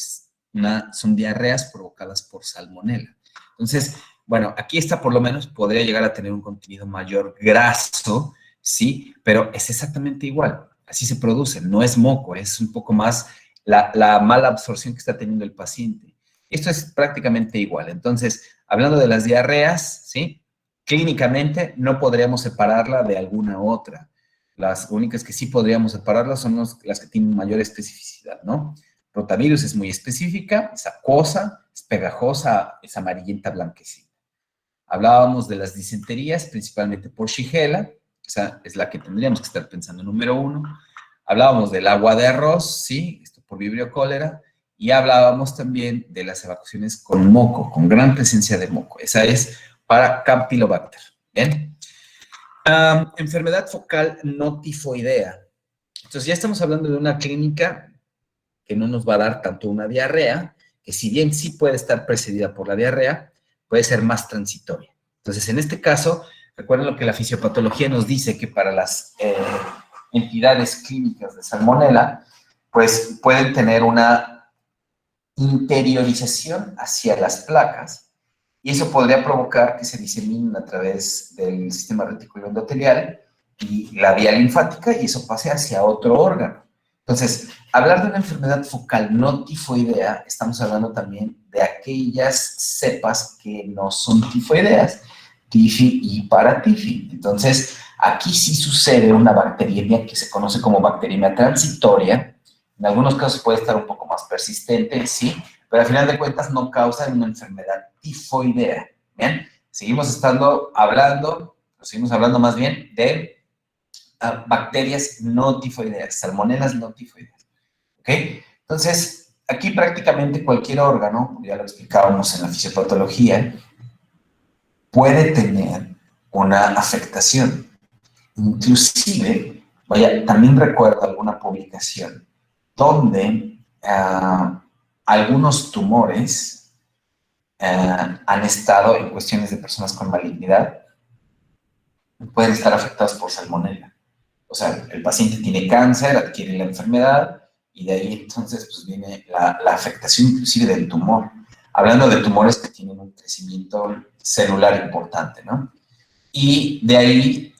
son diarreas provocadas por salmonela. Entonces, bueno, aquí esta por lo menos podría llegar a tener un contenido mayor graso, sí, pero es exactamente igual. Así se produce, no es moco, es un poco más la mala absorción que está teniendo el paciente. Esto es prácticamente igual. Entonces, hablando de las diarreas, ¿sí? Clínicamente no podríamos separarla de alguna otra. Las únicas que sí podríamos separarlas son las que tienen mayor especificidad, ¿no? Rotavirus es muy específica, es acuosa, es pegajosa, es amarillenta blanquecina. Hablábamos de las disenterías, principalmente por Shigella, esa es la que tendríamos que estar pensando número 1. Hablábamos del agua de arroz, ¿sí? Esto por Vibrio cólera. Y hablábamos también de las evacuaciones con moco, con gran presencia de moco. Esa es para Campylobacter. ¿Bien? Enfermedad focal no tifoidea. Entonces ya estamos hablando de una clínica que no nos va a dar tanto una diarrea, que si bien sí puede estar precedida por la diarrea, puede ser más transitoria. Entonces, en este caso, recuerden lo que la fisiopatología nos dice, que para las entidades clínicas de salmonela, pues pueden tener una interiorización hacia las placas, y eso podría provocar que se diseminen a través del sistema reticular endotelial y la vía linfática, y eso pase hacia otro órgano. Entonces, hablar de una enfermedad focal no tifoidea, estamos hablando también de aquellas cepas que no son tifoideas, tifi y paratifi. Entonces, aquí sí sucede una bacteriemia que se conoce como bacteriemia transitoria. En algunos casos puede estar un poco más persistente, sí, pero al final de cuentas no causa una enfermedad tifoidea. ¿Bien? Seguimos hablando más bien de bacterias no tifoideas, salmonelas no tifoideas. ¿Ok? Entonces, aquí prácticamente cualquier órgano, ya lo explicábamos en la fisiopatología, puede tener una afectación. Inclusive, vaya, también recuerdo alguna publicación donde algunos tumores han estado en cuestiones de personas con malignidad, pueden estar afectados por salmonela. O sea, el paciente tiene cáncer, adquiere la enfermedad y de ahí entonces pues viene la afectación inclusive del tumor. Hablando de tumores que tienen un crecimiento celular importante, ¿no? Y de ahí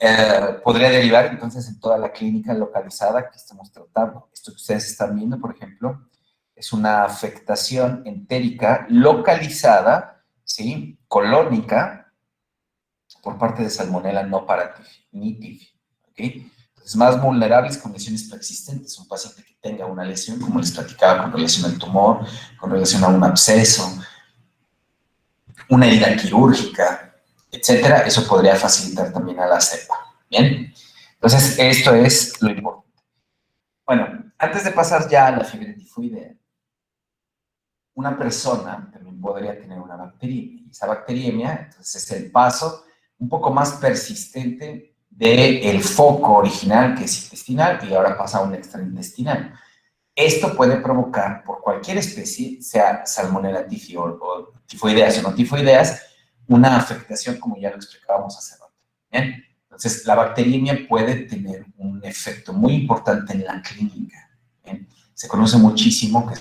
podría derivar entonces en toda la clínica localizada que estamos tratando. Esto que ustedes están viendo, por ejemplo, es una afectación entérica localizada, ¿sí? Colónica, por parte de Salmonella no paratiffi, ni tifi, ¿ok? Entonces, más vulnerables con lesiones preexistentes, un paciente que tenga una lesión, como les platicaba, con relación al tumor, con relación a un absceso, una herida quirúrgica, etcétera, eso podría facilitar también a la cepa, ¿bien? Entonces, esto es lo importante. Bueno, antes de pasar ya a la fiebre tifoidea, una persona también podría tener una bacteriemia, y esa bacteriemia, entonces, es el paso un poco más persistente del foco original, que es intestinal, y ahora pasa a un extraintestinal. Esto puede provocar, por cualquier especie, sea Salmonella tifi o tifoideas o no tifoideas, una afectación, como ya lo explicábamos hace rato. ¿Bien? Entonces, la bacteriemia puede tener un efecto muy importante en la clínica. ¿Bien? Se conoce muchísimo que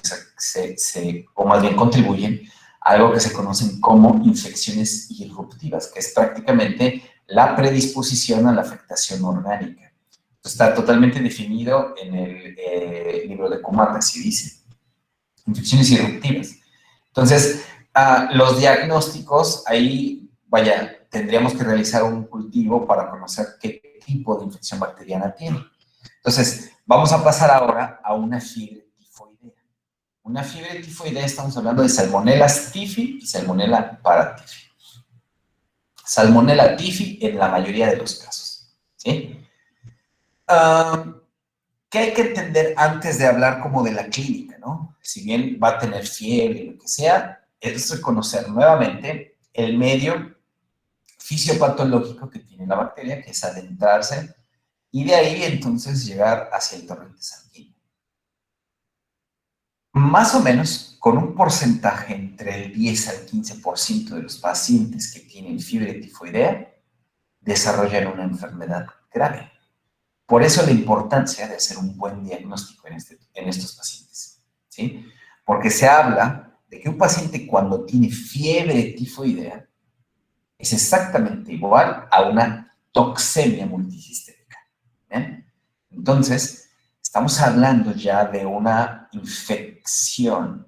o más bien contribuyen a algo que se conocen como infecciones irruptivas, que es prácticamente la predisposición a la afectación orgánica. Está totalmente definido en el libro de Kumata, así dice. Infecciones irruptivas. Entonces, los diagnósticos, ahí, vaya, tendríamos que realizar un cultivo para conocer qué tipo de infección bacteriana tiene. Entonces, vamos a pasar ahora a una fiebre tifoidea. Una fiebre tifoidea, estamos hablando de Salmonella tifi y Salmonella paratifi. Salmonella tifi en la mayoría de los casos, ¿sí? ¿Qué hay que entender antes de hablar como de la clínica, no? Si bien va a tener fiebre y lo que sea, es reconocer nuevamente el medio fisiopatológico que tiene la bacteria, que es adentrarse, y de ahí entonces llegar hacia el torrente sanguíneo. Más o menos, con un porcentaje entre el 10 al 15% de los pacientes que tienen fiebre tifoidea desarrollan una enfermedad grave. Por eso la importancia de hacer un buen diagnóstico en estos pacientes, ¿sí? Porque se habla de que un paciente cuando tiene fiebre tifoidea es exactamente igual a una toxemia multisistémica, ¿bien? Entonces, estamos hablando ya de una infección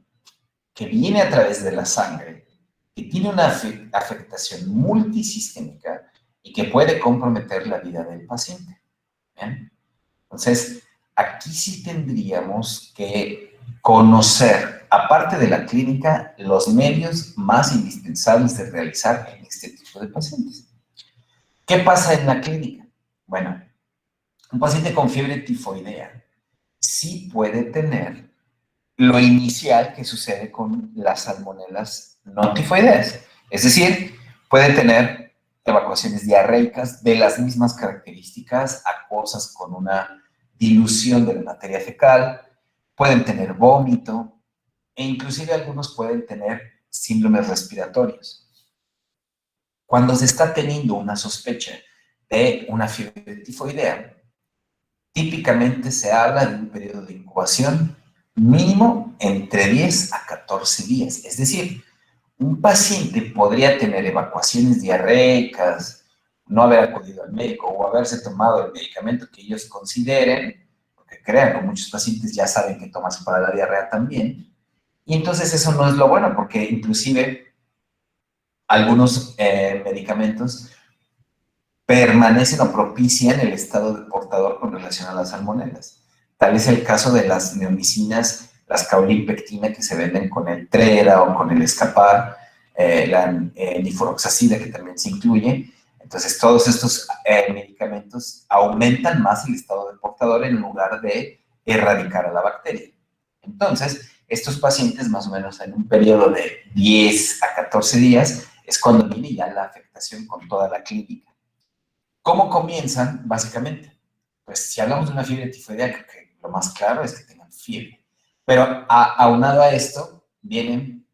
que viene a través de la sangre, que tiene una afectación multisistémica y que puede comprometer la vida del paciente. ¿Bien? Entonces, aquí sí tendríamos que conocer, aparte de la clínica, los medios más indispensables de realizar en este tipo de pacientes. ¿Qué pasa en la clínica? Bueno, un paciente con fiebre tifoidea sí puede tener lo inicial que sucede con las salmonelas no tifoideas. Es decir, puede tener evacuaciones diarreicas de las mismas características, acuosas con una dilución de la materia fecal, pueden tener vómito e inclusive algunos pueden tener síndromes respiratorios. Cuando se está teniendo una sospecha de una fiebre tifoidea, típicamente se habla de un periodo de incubación mínimo entre 10 a 14 días. Es decir, un paciente podría tener evacuaciones diarreicas, no haber acudido al médico o haberse tomado el medicamento que ellos consideren, porque crean que muchos pacientes ya saben que tomas para la diarrea también, y entonces eso no es lo bueno, porque inclusive algunos medicamentos permanecen o propician el estado de portador con relación a las salmonelas. Tal es el caso de las neomicinas, las caulinpectina que se venden con el Trera o con el Escapar, la niforoxacida que también se incluye. Entonces, todos estos medicamentos aumentan más el estado de portador en lugar de erradicar a la bacteria. Entonces, estos pacientes, más o menos en un periodo de 10 a 14 días, es cuando viene ya la afectación con toda la clínica. ¿Cómo comienzan? Básicamente, pues si hablamos de una fiebre tifoidea, creo que lo más claro es que tengan fiebre. Pero aunado a esto, vienen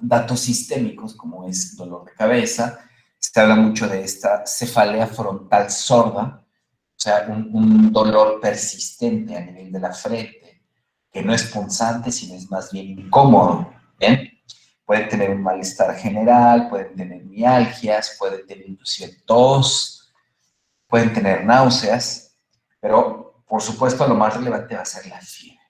datos sistémicos, como es dolor de cabeza. Se habla mucho de esta cefalea frontal sorda, o sea, un dolor persistente a nivel de la frente, que no es punzante, sino es más bien incómodo, ¿bien? Pueden tener un malestar general, pueden tener mialgias, pueden tener inclusive tos, pueden tener náuseas, pero por supuesto lo más relevante va a ser la fiebre,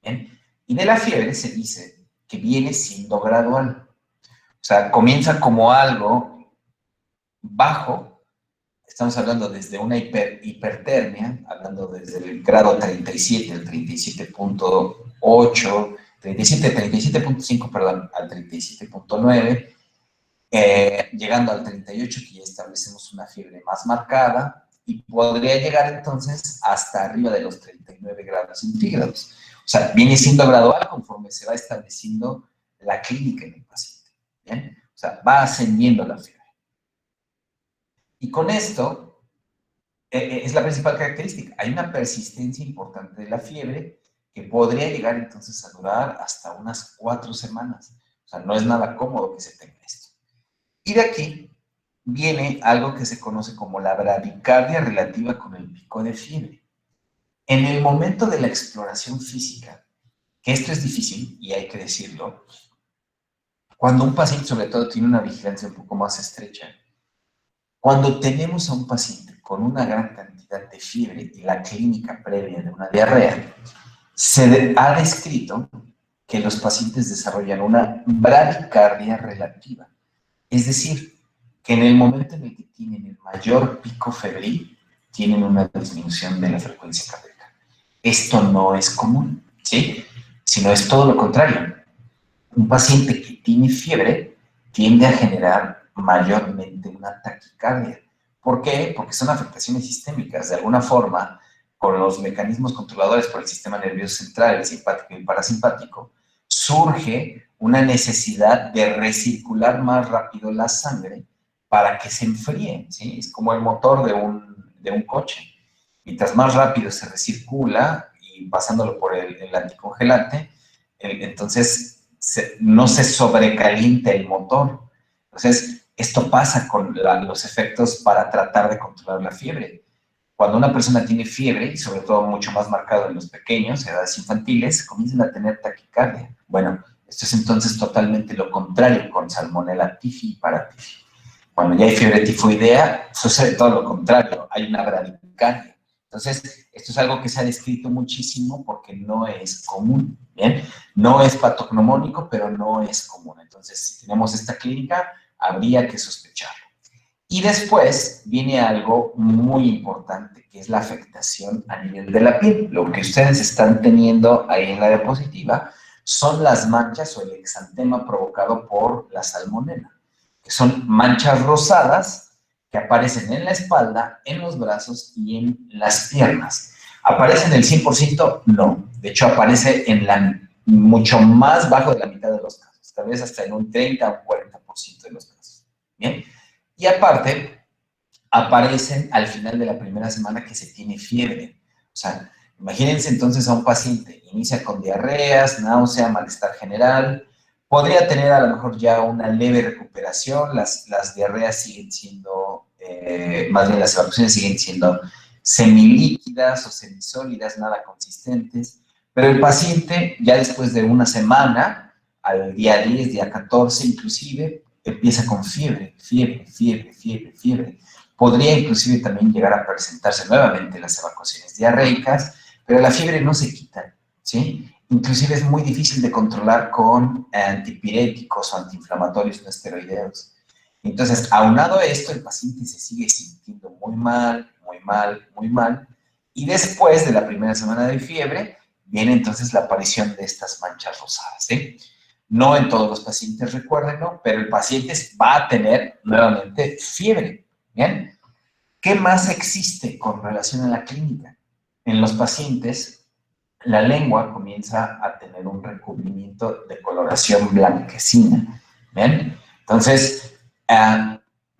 ¿bien? Y de la fiebre se dice que viene siendo gradual. O sea, comienza como algo bajo, estamos hablando desde una hipertermia, hablando desde el grado 37, el 37.8, 37.5, perdón, al 37.9, llegando al 38, que ya establecemos una fiebre más marcada, y podría llegar entonces hasta arriba de los 39 grados centígrados. O sea, viene siendo gradual conforme se va estableciendo la clínica en el paciente, ¿bien? O sea, va ascendiendo la fiebre. Y con esto, es la principal característica. Hay una persistencia importante de la fiebre que podría llegar entonces a durar hasta unas 4 semanas. O sea, no es nada cómodo que se tenga esto. Y de aquí viene algo que se conoce como la bradicardia relativa con el pico de fiebre. En el momento de la exploración física, que esto es difícil y hay que decirlo, cuando un paciente sobre todo tiene una vigilancia un poco más estrecha, cuando tenemos a un paciente con una gran cantidad de fiebre y la clínica previa de una diarrea, se ha descrito que los pacientes desarrollan una bradicardia relativa. Es decir, que en el momento en el que tienen el mayor pico febril, tienen una disminución de la frecuencia cardíaca. Esto no es común, ¿sí? Sino es todo lo contrario. Un paciente que tiene fiebre tiende a generar mayormente una taquicardia. ¿Por qué? Porque son afectaciones sistémicas. De alguna forma, con los mecanismos controladores por el sistema nervioso central, el simpático y el parasimpático, surge una necesidad de recircular más rápido la sangre para que se enfríe, ¿sí? Es como el motor de un coche. Mientras más rápido se recircula y pasándolo por el anticongelante, entonces no se sobrecalienta el motor. Entonces, esto pasa con los efectos para tratar de controlar la fiebre. Cuando una persona tiene fiebre, y sobre todo mucho más marcado en los pequeños, edades infantiles, comienzan a tener taquicardia. Bueno, esto es entonces totalmente lo contrario con Salmonella tifi y Paratyphi. Cuando ya hay fiebre tifoidea, sucede todo lo contrario, hay una bradicardia. Entonces, esto es algo que se ha descrito muchísimo porque no es común, ¿bien? No es patognomónico, pero no es común. Entonces, si tenemos esta clínica, habría que sospecharlo. Y después viene algo muy importante, que es la afectación a nivel de la piel. Lo que ustedes están teniendo ahí en la diapositiva son las manchas o el exantema provocado por la salmonela, que son manchas rosadas que aparecen en la espalda, en los brazos y en las piernas. ¿Aparece en el 100%? No. De hecho, aparece en mucho más bajo de la mitad de los casos, tal vez hasta en un 30 o un 40% de los casos. ¿Bien? Y aparte, aparecen al final de la primera semana que se tiene fiebre. O sea, imagínense entonces a un paciente, inicia con diarreas, náusea, malestar general, podría tener a lo mejor ya una leve recuperación, las diarreas siguen siendo, más bien las evacuaciones siguen siendo semilíquidas o semisólidas, nada consistentes, pero el paciente ya después de una semana, al día 10, día 14 inclusive, empieza con fiebre. Podría inclusive también llegar a presentarse nuevamente las evacuaciones diarreicas, pero la fiebre no se quita, ¿sí? Inclusive es muy difícil de controlar con antipiréticos o antiinflamatorios no esteroideos. Entonces, aunado a esto, el paciente se sigue sintiendo muy mal, y después de la primera semana de fiebre, viene entonces la aparición de estas manchas rosadas, ¿sí? No en todos los pacientes, recuérdenlo, pero el paciente va a tener nuevamente fiebre, ¿bien? ¿Qué más existe con relación a la clínica? En los pacientes, la lengua comienza a tener un recubrimiento de coloración blanquecina, ¿bien? Entonces,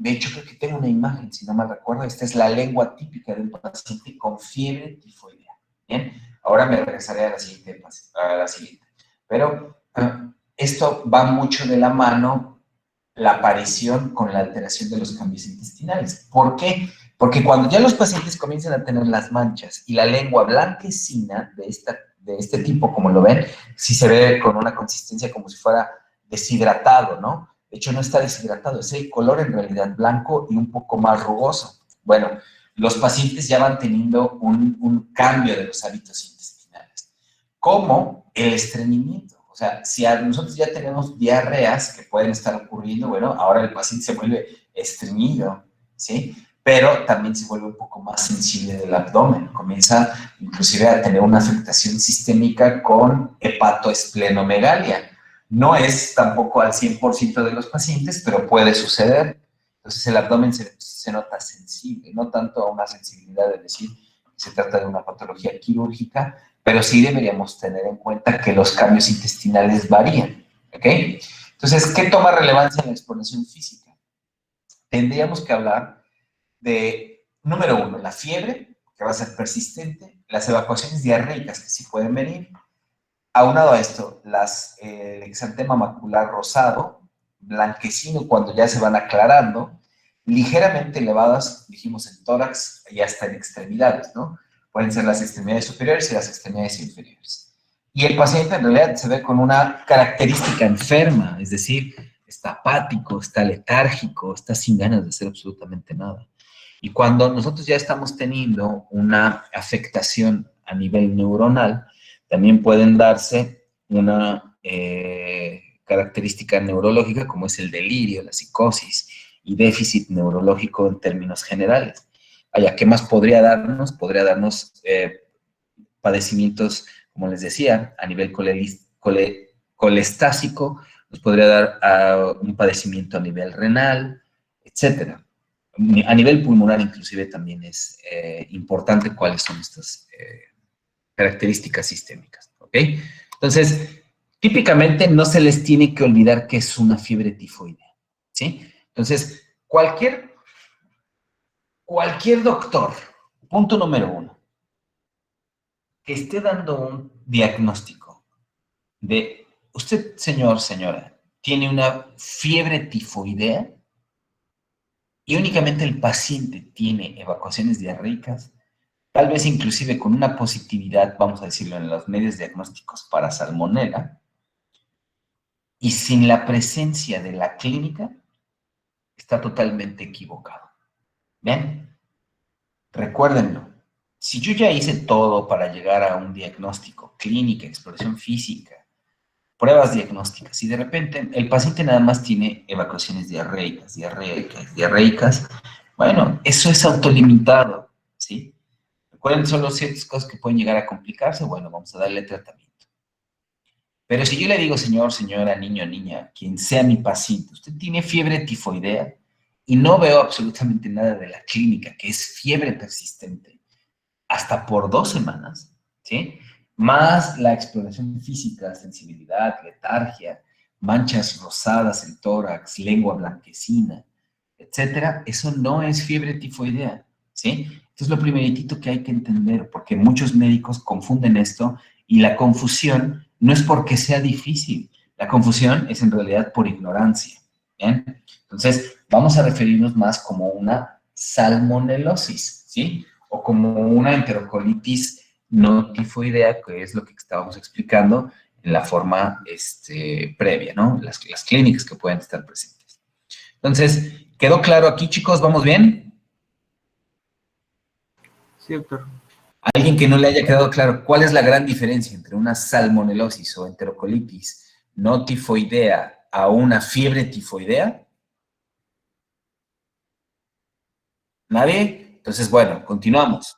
De hecho, creo que tengo una imagen, si no mal recuerdo. Esta es la lengua típica de un paciente con fiebre tifoidea. Bien, ahora me regresaré a la siguiente. Pero esto va mucho de la mano, la aparición con la alteración de los cambios intestinales. ¿Por qué? Porque cuando ya los pacientes comienzan a tener las manchas y la lengua blanquecina de este tipo, como lo ven, sí se ve con una consistencia como si fuera deshidratado, ¿no? De hecho, no está deshidratado, es el color en realidad blanco y un poco más rugoso. Bueno, los pacientes ya van teniendo un cambio de los hábitos intestinales, como el estreñimiento. O sea, si nosotros ya tenemos diarreas que pueden estar ocurriendo, bueno, ahora el paciente se vuelve estreñido, ¿sí? Pero también se vuelve un poco más sensible del abdomen, comienza inclusive a tener una afectación sistémica con hepatoesplenomegalia. No es tampoco al 100% de los pacientes, pero puede suceder. Entonces el abdomen se nota sensible, no tanto a una sensibilidad de decir que se trata de una patología quirúrgica, pero sí deberíamos tener en cuenta que los cambios intestinales varían, ¿ok? Entonces, ¿qué toma relevancia en la exploración física? Tendríamos que hablar de, número 1, la fiebre, que va a ser persistente, las evacuaciones diarreicas, que sí pueden venir. Aunado a esto, el exantema macular rosado, blanquecino cuando ya se van aclarando, ligeramente elevadas, dijimos, en tórax y hasta en extremidades, ¿no? Pueden ser las extremidades superiores y las extremidades inferiores. Y el paciente en realidad se ve con una característica enferma, es decir, está apático, está letárgico, está sin ganas de hacer absolutamente nada. Y cuando nosotros ya estamos teniendo una afectación a nivel neuronal, también pueden darse una característica neurológica como es el delirio, la psicosis y déficit neurológico en términos generales. ¿Qué más podría darnos? Podría darnos padecimientos, como les decía, a nivel colestásico, nos podría dar un padecimiento a nivel renal, etcétera. A nivel pulmonar inclusive también es importante cuáles son estas características sistémicas, ¿ok? Entonces, típicamente no se les tiene que olvidar que es una fiebre tifoidea, ¿sí? Entonces, cualquier doctor, punto número 1, que esté dando un diagnóstico de usted, señor, señora, tiene una fiebre tifoidea y únicamente el paciente tiene evacuaciones diarreicas, tal vez inclusive con una positividad, vamos a decirlo, en los medios diagnósticos para salmonela, y sin la presencia de la clínica, está totalmente equivocado. ¿Ven? Recuérdenlo. Si yo ya hice todo para llegar a un diagnóstico, clínica, exploración física, pruebas diagnósticas, y de repente el paciente nada más tiene evacuaciones diarreicas, bueno, eso es autolimitado, ¿sí? Recuerden, solo ciertas cosas que pueden llegar a complicarse, bueno, vamos a darle tratamiento. Pero si yo le digo, señor, señora, niño, niña, quien sea mi paciente, usted tiene fiebre tifoidea y no veo absolutamente nada de la clínica, que es fiebre persistente, hasta por 2 semanas, ¿sí? Más la exploración física, sensibilidad, letargia, manchas rosadas en tórax, lengua blanquecina, etcétera, eso no es fiebre tifoidea, ¿sí? Esto es lo primeritito que hay que entender, porque muchos médicos confunden esto y la confusión no es porque sea difícil, la confusión es en realidad por ignorancia, ¿bien? Entonces, vamos a referirnos más como una salmonelosis, ¿sí? O como una enterocolitis no tifoidea, que es lo que estábamos explicando en la forma previa, ¿no? Las clínicas que pueden estar presentes. Entonces, ¿quedó claro aquí, chicos? ¿Vamos bien?
Sí, doctor.
¿Alguien que no le haya quedado claro cuál es la gran diferencia entre una salmonelosis o enterocolitis no tifoidea a una fiebre tifoidea? ¿Nadie? Entonces, bueno, continuamos.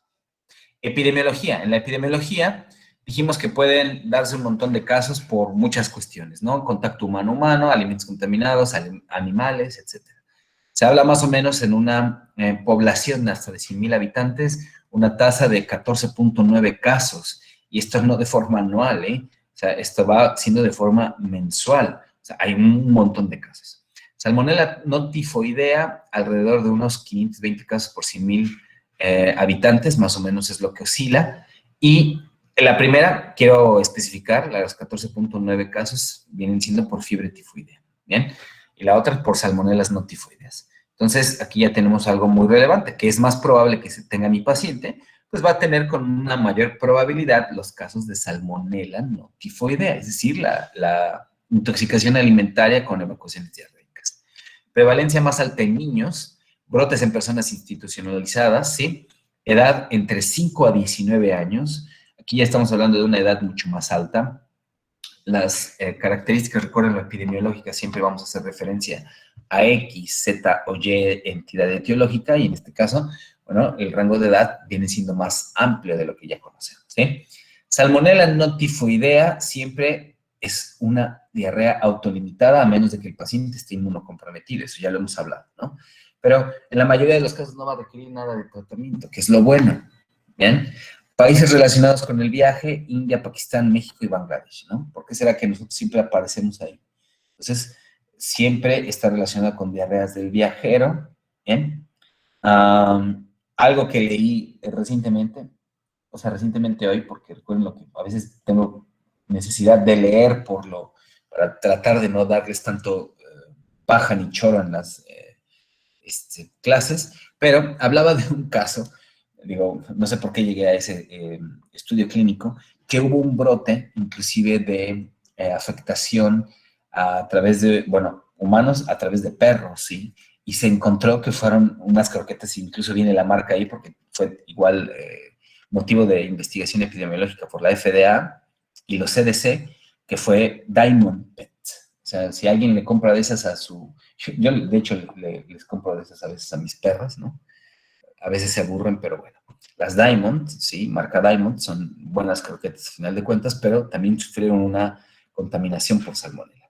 Epidemiología. En la epidemiología dijimos que pueden darse un montón de casos por muchas cuestiones, ¿no? Contacto humano-humano, alimentos contaminados, animales, etc. Se habla más o menos en una población hasta de 100,000 habitantes, una tasa de 14.9 casos. Y esto no de forma anual, ¿eh? O sea, esto va siendo de forma mensual. O sea, hay un montón de casos. Salmonella no tifoidea, alrededor de unos 520 casos por 100,000 habitantes, más o menos es lo que oscila. Y la primera, quiero especificar, los 14.9 casos vienen siendo por fiebre tifoidea, ¿bien? Y la otra por salmonelas no tifoideas. Entonces, aquí ya tenemos algo muy relevante, que es más probable que se tenga mi paciente, pues va a tener con una mayor probabilidad los casos de salmonela no tifoidea, es decir, la intoxicación alimentaria con evacuaciones diarreicas. Prevalencia más alta en niños, brotes en personas institucionalizadas, ¿sí? Edad entre 5 a 19 años. Aquí ya estamos hablando de una edad mucho más alta. Las características, recuerden, lo epidemiológica, siempre vamos a hacer referencia a X, Z o Y entidad etiológica, y en este caso, bueno, el rango de edad viene siendo más amplio de lo que ya conocemos, ¿sí? Salmonella no tifoidea siempre es una diarrea autolimitada, a menos de que el paciente esté inmunocomprometido, eso ya lo hemos hablado, ¿no? Pero en la mayoría de los casos no va a requerir nada de tratamiento, que es lo bueno, ¿bien? Países relacionados con el viaje, India, Pakistán, México y Bangladesh, ¿no? ¿Por qué será que nosotros siempre aparecemos ahí? Entonces, siempre está relacionado con diarreas del viajero, ¿bien? Algo que leí recientemente, o sea, recientemente hoy, porque recuerden lo que a veces tengo necesidad de leer para tratar de no darles tanto paja ni choro en las clases, pero hablaba de un caso, digo, no sé por qué llegué a ese estudio clínico, que hubo un brote, inclusive de afectación a través de, bueno, humanos a través de perros, ¿sí? Y se encontró que fueron unas croquetas, incluso viene la marca ahí porque fue igual motivo de investigación epidemiológica por la FDA y los CDC, que fue Diamond Pet. O sea, si alguien le compra de esas a su... Yo de hecho, les compro de esas a veces a mis perras, ¿no? A veces se aburren, pero bueno. Las Diamond, sí, marca Diamond, son buenas croquetas a final de cuentas, pero también sufrieron una contaminación por salmonella.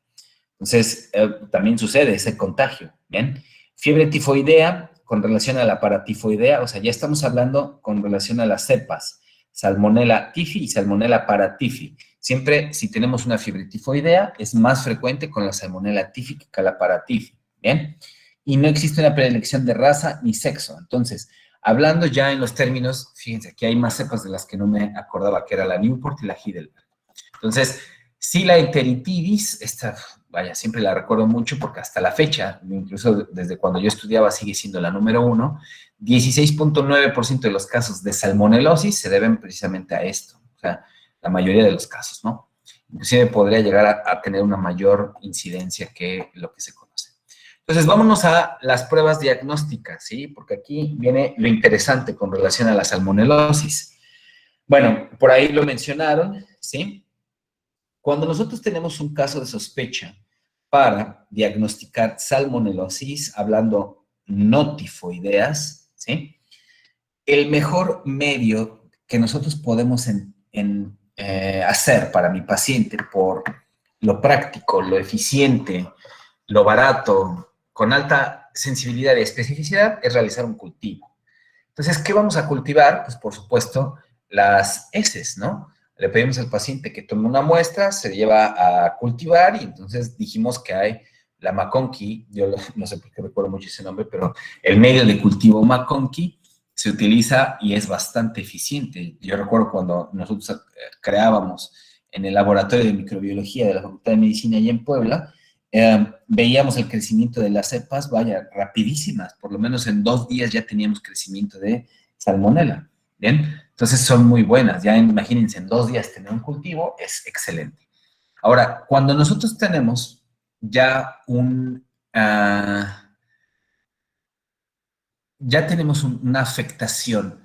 Entonces, también sucede ese contagio, ¿bien? Fiebre tifoidea con relación a la paratifoidea, o sea, ya estamos hablando con relación a las cepas, Salmonella tifi y Salmonella paratifi. Siempre, si tenemos una fiebre tifoidea, es más frecuente con la Salmonella tifi que la paratifi, ¿bien? Y no existe una predilección de raza ni sexo. Entonces, hablando ya en los términos, fíjense, aquí hay más cepas de las que no me acordaba, que era la Newport y la Heidelberg. Entonces, sí, la enteritidis, esta, vaya, siempre la recuerdo mucho porque hasta la fecha, incluso desde cuando yo estudiaba, sigue siendo la número 1. 16.9% de los casos de salmonelosis se deben precisamente a esto. O sea, la mayoría de los casos, ¿no? Inclusive podría llegar a tener una mayor incidencia que lo que se conoce. Entonces, vámonos a las pruebas diagnósticas, ¿sí? Porque aquí viene lo interesante con relación a la salmonelosis. Bueno, por ahí lo mencionaron, ¿sí? Cuando nosotros tenemos un caso de sospecha para diagnosticar salmonelosis, hablando no tifoideas, ¿sí? El mejor medio que nosotros podemos hacer para mi paciente por lo práctico, lo eficiente, lo barato, con alta sensibilidad y especificidad, es realizar un cultivo. Entonces, ¿qué vamos a cultivar? Pues, por supuesto, las heces, ¿no? Le pedimos al paciente que tome una muestra, se lleva a cultivar y entonces dijimos que hay la McConkey, yo no sé por qué recuerdo mucho ese nombre, pero el medio de cultivo McConkey se utiliza y es bastante eficiente. Yo recuerdo cuando nosotros creábamos en el laboratorio de microbiología de la Facultad de Medicina allá en Puebla, veíamos el crecimiento de las cepas, vaya, rapidísimas, por lo menos en 2 días ya teníamos crecimiento de salmonella, ¿bien? Entonces son muy buenas, ya imagínense, en 2 días tener un cultivo es excelente. Ahora, cuando nosotros tenemos ya ya tenemos una afectación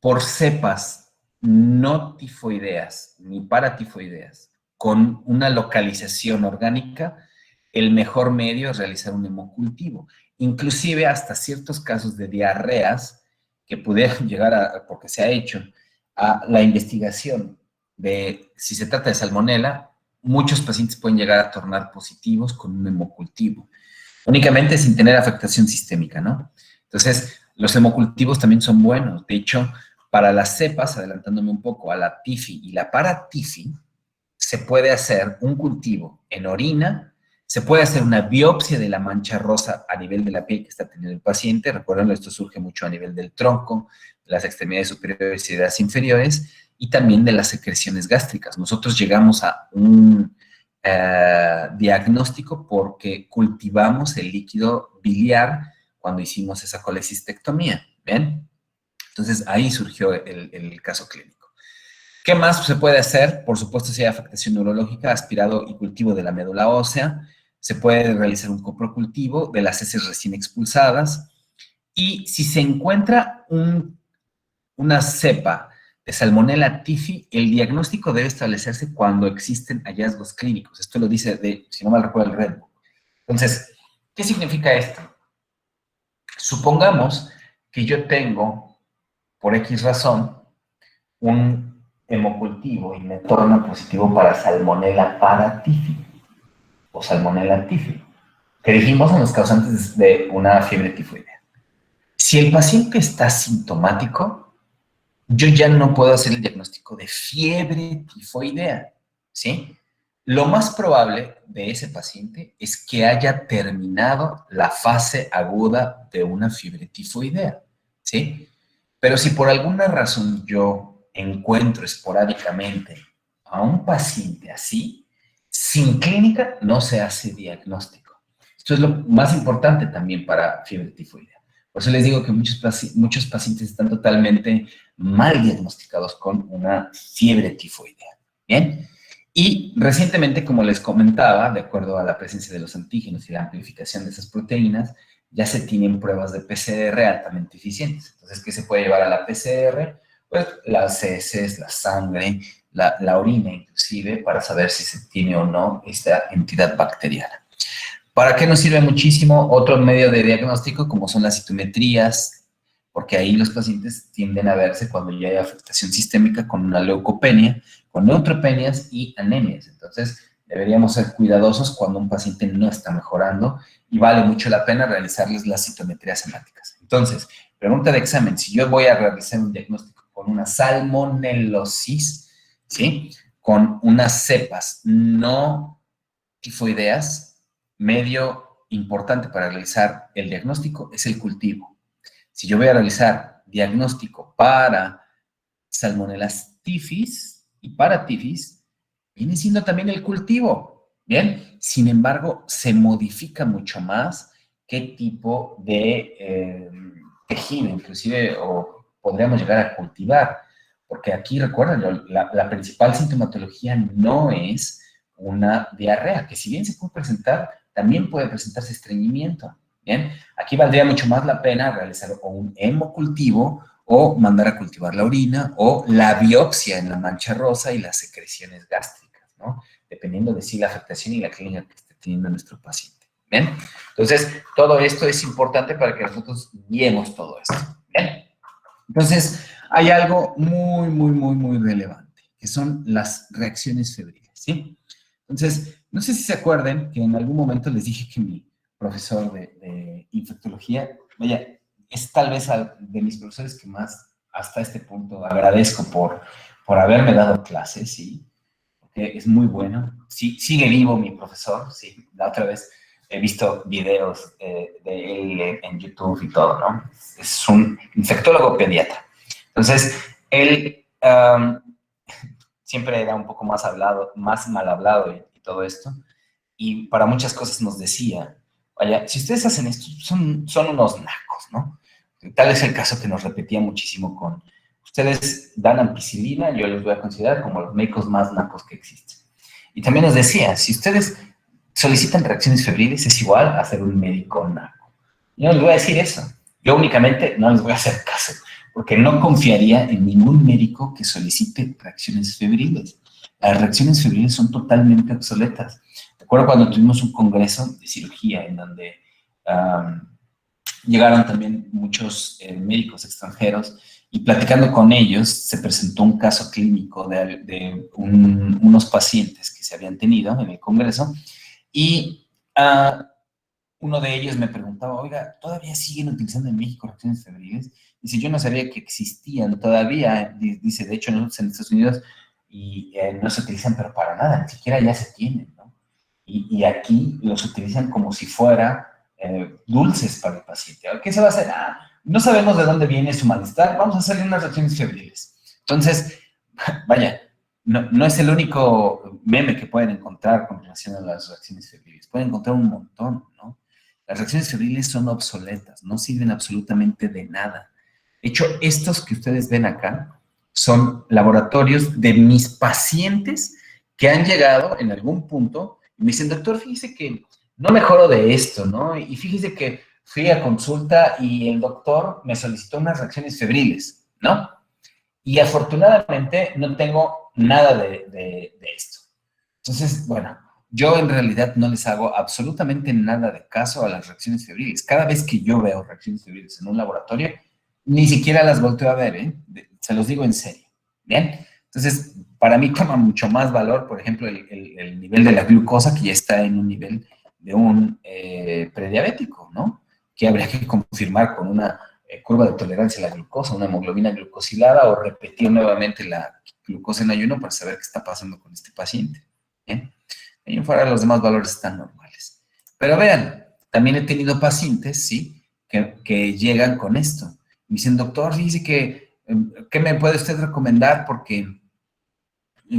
por cepas no tifoideas ni paratifoideas con una localización orgánica, el mejor medio es realizar un hemocultivo. Inclusive hasta ciertos casos de diarreas que pudieran llegar porque se ha hecho, a la investigación de si se trata de salmonela, muchos pacientes pueden llegar a tornar positivos con un hemocultivo, únicamente sin tener afectación sistémica, ¿no? Entonces, los hemocultivos también son buenos. De hecho, para las cepas, adelantándome un poco a la tifi y la paratifi, se puede hacer un cultivo en orina, Se puede hacer una biopsia de la mancha rosa a nivel de la piel que está teniendo el paciente. Recuerden, esto surge mucho a nivel del tronco, de las extremidades superiores y de las inferiores, y también de las secreciones gástricas. Nosotros llegamos a un diagnóstico porque cultivamos el líquido biliar cuando hicimos esa colecistectomía, ¿ven? Entonces, ahí surgió el caso clínico. ¿Qué más se puede hacer? Por supuesto, si hay afectación neurológica, aspirado y cultivo de la médula ósea. Se puede realizar un coprocultivo de las heces recién expulsadas. Y si se encuentra una cepa de Salmonella typhi, el diagnóstico debe establecerse cuando existen hallazgos clínicos. Esto lo dice, si no mal recuerdo, el Red Book. Entonces, ¿qué significa esto? Supongamos que yo tengo, por X razón, un hemocultivo y me torna positivo para Salmonella paratyphi o Salmonella typhi, que dijimos son los causantes de una fiebre tifoidea. Si el paciente está sintomático, yo ya no puedo hacer el diagnóstico de fiebre tifoidea, ¿sí? Lo más probable de ese paciente es que haya terminado la fase aguda de una fiebre tifoidea, ¿sí? Pero si por alguna razón yo encuentro esporádicamente a un paciente así, sin clínica no se hace diagnóstico. Esto es lo más importante también para fiebre tifoidea. Por eso les digo que muchos pacientes están totalmente mal diagnosticados con una fiebre tifoidea. ¿Bien? Y recientemente, como les comentaba, de acuerdo a la presencia de los antígenos y la amplificación de esas proteínas, ya se tienen pruebas de PCR altamente eficientes. Entonces, ¿qué se puede llevar a la PCR? Pues las heces, la sangre, la orina inclusive, para saber si se tiene o no esta entidad bacteriana. ¿Para qué nos sirve muchísimo? Otro medio de diagnóstico, como son las citometrías, porque ahí los pacientes tienden a verse cuando ya hay afectación sistémica con una leucopenia, con neutropenias y anemias. Entonces, deberíamos ser cuidadosos cuando un paciente no está mejorando y vale mucho la pena realizarles las citometrías hemáticas. Entonces, pregunta de examen, si yo voy a realizar un diagnóstico con una salmonelosis, ¿sí? Con unas cepas no tifoideas, medio importante para realizar el diagnóstico es el cultivo. Si yo voy a realizar diagnóstico para Salmonella typhis y para tifis, viene siendo también el cultivo, ¿bien? Sin embargo, se modifica mucho más qué tipo de tejido, inclusive, o podríamos llegar a cultivar, porque aquí, recuerden, la principal sintomatología no es una diarrea, que si bien se puede presentar, también puede presentarse estreñimiento, ¿bien? Aquí valdría mucho más la pena realizar o un hemocultivo o mandar a cultivar la orina o la biopsia en la mancha rosa y las secreciones gástricas, ¿no? Dependiendo de si la afectación y la clínica que esté teniendo nuestro paciente, ¿bien? Entonces, todo esto es importante para que nosotros guiemos todo esto, ¿bien? Entonces, hay algo muy relevante, que son las reacciones febriles, ¿sí? Entonces, no sé si se acuerdan que en algún momento les dije que mi profesor de infectología, vaya, es tal vez de mis profesores que más hasta este punto agradezco por haberme dado clases, ¿sí? Porque es muy bueno. Sí, sigue vivo mi profesor, sí. La otra vez he visto videos de él en YouTube y todo, ¿no? Es un infectólogo pediatra. Entonces, él siempre era un poco más mal hablado y todo esto. Y para muchas cosas nos decía, vaya, si ustedes hacen esto, son unos nacos, ¿no? Tal es el caso que nos repetía muchísimo con, ustedes dan ampicilina, yo les voy a considerar como los médicos más nacos que existen. Y también nos decía, si ustedes solicitan reacciones febriles, es igual a ser un médico naco. Yo no les voy a decir eso. Yo únicamente no les voy a hacer caso, porque no confiaría en ningún médico que solicite reacciones febriles. Las reacciones febriles son totalmente obsoletas. Recuerdo cuando tuvimos un congreso de cirugía en donde llegaron también muchos médicos extranjeros y platicando con ellos se presentó un caso clínico de unos pacientes que se habían tenido en el congreso y uno de ellos me preguntaba, oiga, ¿todavía siguen utilizando en México reacciones febriles? Dice, yo no sabía que existían todavía. Dice, de hecho, nosotros en Estados Unidos no se utilizan, pero para nada, ni siquiera ya se tienen, ¿no? y aquí los utilizan como si fuera dulces para el paciente. ¿Qué se va a hacer? No sabemos de dónde viene su malestar, vamos a hacerle unas reacciones febriles. Entonces, vaya, no es el único meme que pueden encontrar con relación a las reacciones febriles. Pueden encontrar un montón, ¿no? Las reacciones febriles son obsoletas, no sirven absolutamente de nada. De hecho, estos que ustedes ven acá son laboratorios de mis pacientes que han llegado en algún punto y me dicen, doctor, fíjese que no mejoro de esto, ¿no? Y fíjese que fui a consulta y el doctor me solicitó unas reacciones febriles, ¿no? Y afortunadamente no tengo nada de esto. Entonces, bueno, yo en realidad no les hago absolutamente nada de caso a las reacciones febriles. Cada vez que yo veo reacciones febriles en un laboratorio, ni siquiera las volteo a ver, ¿eh? Se los digo en serio, ¿bien? Entonces, para mí toma mucho más valor, por ejemplo, el nivel de la glucosa, que ya está en un nivel de un prediabético, ¿no? Que habría que confirmar con una curva de tolerancia a la glucosa, una hemoglobina glucosilada, o repetir nuevamente la glucosa en ayuno para saber qué está pasando con este paciente. ¿Bien? Ahí en fuera los demás valores están normales. Pero vean, también he tenido pacientes, ¿sí? Que llegan con esto. Me dicen, doctor, dice que, ¿qué me puede usted recomendar? Porque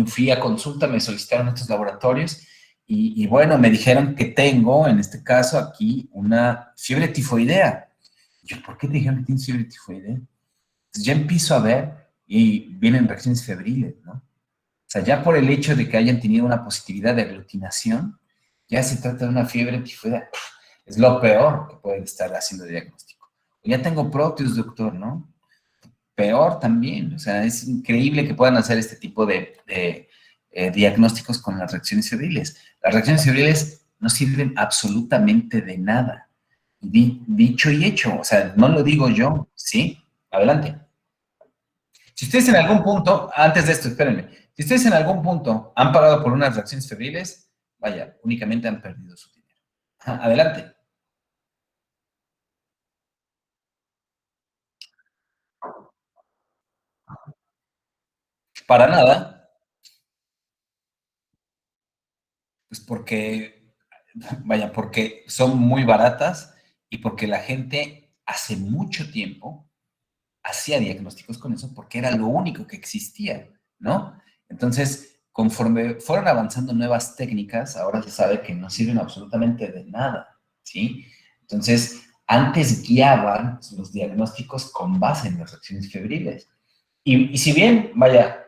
fui a consulta, me solicitaron estos laboratorios y bueno, me dijeron que tengo, en este caso aquí, una fiebre tifoidea. Yo, ¿por qué te dijeron que tienes fiebre tifoidea? Entonces ya empiezo a ver y vienen reacciones febriles, ¿no? O sea, ya por el hecho de que hayan tenido una positividad de aglutinación, ya se trata de una fiebre tifoidea. Es lo peor que pueden estar haciendo diagnóstico. Ya tengo Proteus, doctor, ¿no? Peor también. O sea, es increíble que puedan hacer este tipo de diagnósticos con las reacciones febriles. Las reacciones febriles no sirven absolutamente de nada. Dicho y hecho. O sea, no lo digo yo, ¿sí? Adelante. Si ustedes en algún punto, antes de esto, espérenme, si ustedes en algún punto han pagado por unas reacciones febriles, vaya, únicamente han perdido su dinero. Adelante. Para nada, pues porque, vaya, porque son muy baratas y porque la gente hace mucho tiempo hacía diagnósticos con eso porque era lo único que existía, ¿no? Entonces, conforme fueron avanzando nuevas técnicas, ahora se sabe que no sirven absolutamente de nada, ¿sí? Entonces, antes guiaban los diagnósticos con base en las reacciones febriles. Y si bien, vaya,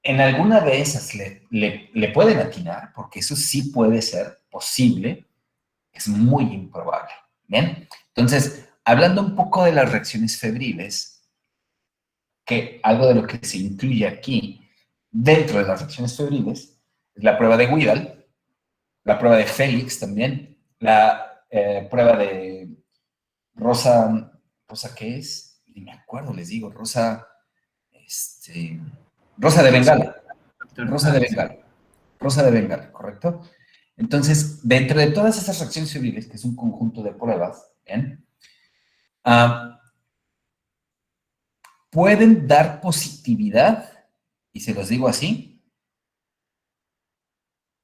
en alguna de esas le pueden atinar, porque eso sí puede ser posible, es muy improbable, ¿bien? Entonces, hablando un poco de las reacciones febriles, que algo de lo que se incluye aquí dentro de las reacciones febriles es la prueba de Widal, la prueba de Félix también, la prueba de Rosa, ¿Rosa qué es? Ni me acuerdo, les digo, Rosa, Rosa de Bengala, Rosa de Bengala, Rosa de Bengala, ¿correcto? Entonces, dentro de todas esas reacciones febriles, que es un conjunto de pruebas, ¿bien? Pueden dar positividad, y se los digo así,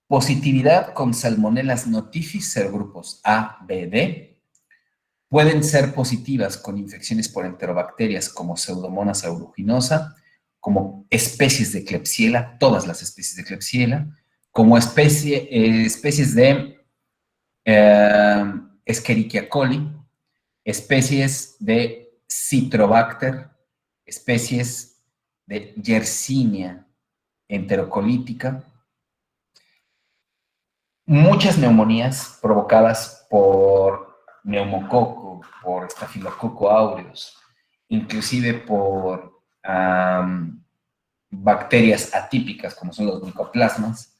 positividad con Salmonelas notifis, serogrupos A, B, D. Pueden ser positivas con infecciones por enterobacterias como Pseudomonas aeruginosa, como especies de Klebsiella, todas las especies de Klebsiella, como especies de Escherichia coli, especies de Citrobacter, especies de Yersinia enterocolítica, muchas neumonías provocadas por neumococo, por estafilococo aureus, inclusive por bacterias atípicas como son los micoplasmas,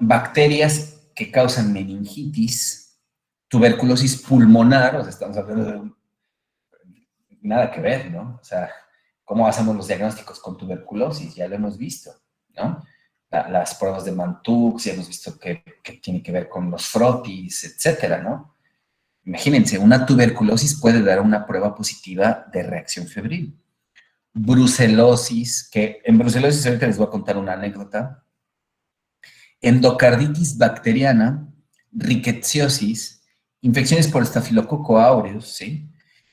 bacterias que causan meningitis, tuberculosis pulmonar, o sea, estamos hablando de nada que ver, ¿no? O sea, ¿cómo hacemos los diagnósticos con tuberculosis? Ya lo hemos visto, ¿no? Las pruebas de Mantoux, ya hemos visto que tiene que ver con los frotis, etcétera, ¿no? Imagínense, una tuberculosis puede dar una prueba positiva de reacción febril. Brucelosis, que en brucelosis ahorita les voy a contar una anécdota. endocarditis bacteriana, rickettsiosis, infecciones por Staphylococcus aureus, ¿sí?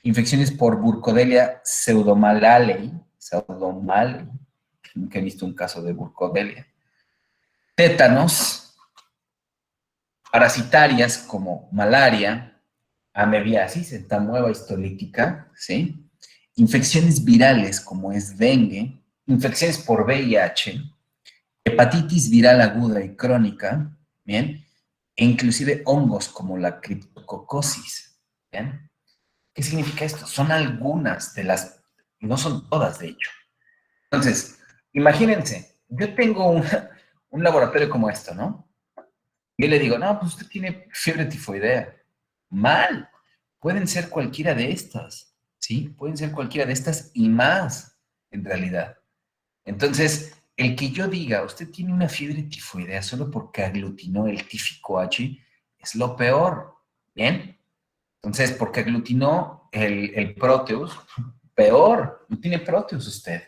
Infecciones por Burkholderia pseudomalei, nunca he visto un caso de Burkholderia, tétanos, parasitarias como malaria, amebiasis, entamoeba histolítica, ¿sí? Infecciones virales como es dengue, infecciones por VIH, hepatitis viral aguda y crónica, ¿bien? E inclusive hongos como la criptococosis, ¿bien? ¿Qué significa esto? Son algunas de las, no son todas de hecho. Entonces, imagínense, yo tengo un laboratorio como esto, ¿no? Yo le digo, no, pues usted tiene fiebre tifoidea. Mal. Pueden ser cualquiera de estas, ¿sí? Pueden ser cualquiera de estas y más, en realidad. Entonces, el que yo diga, usted tiene una fiebre tifoidea solo porque aglutinó el tífico H, es lo peor, ¿bien? Entonces, porque aglutinó el Proteus, peor, no tiene Proteus usted.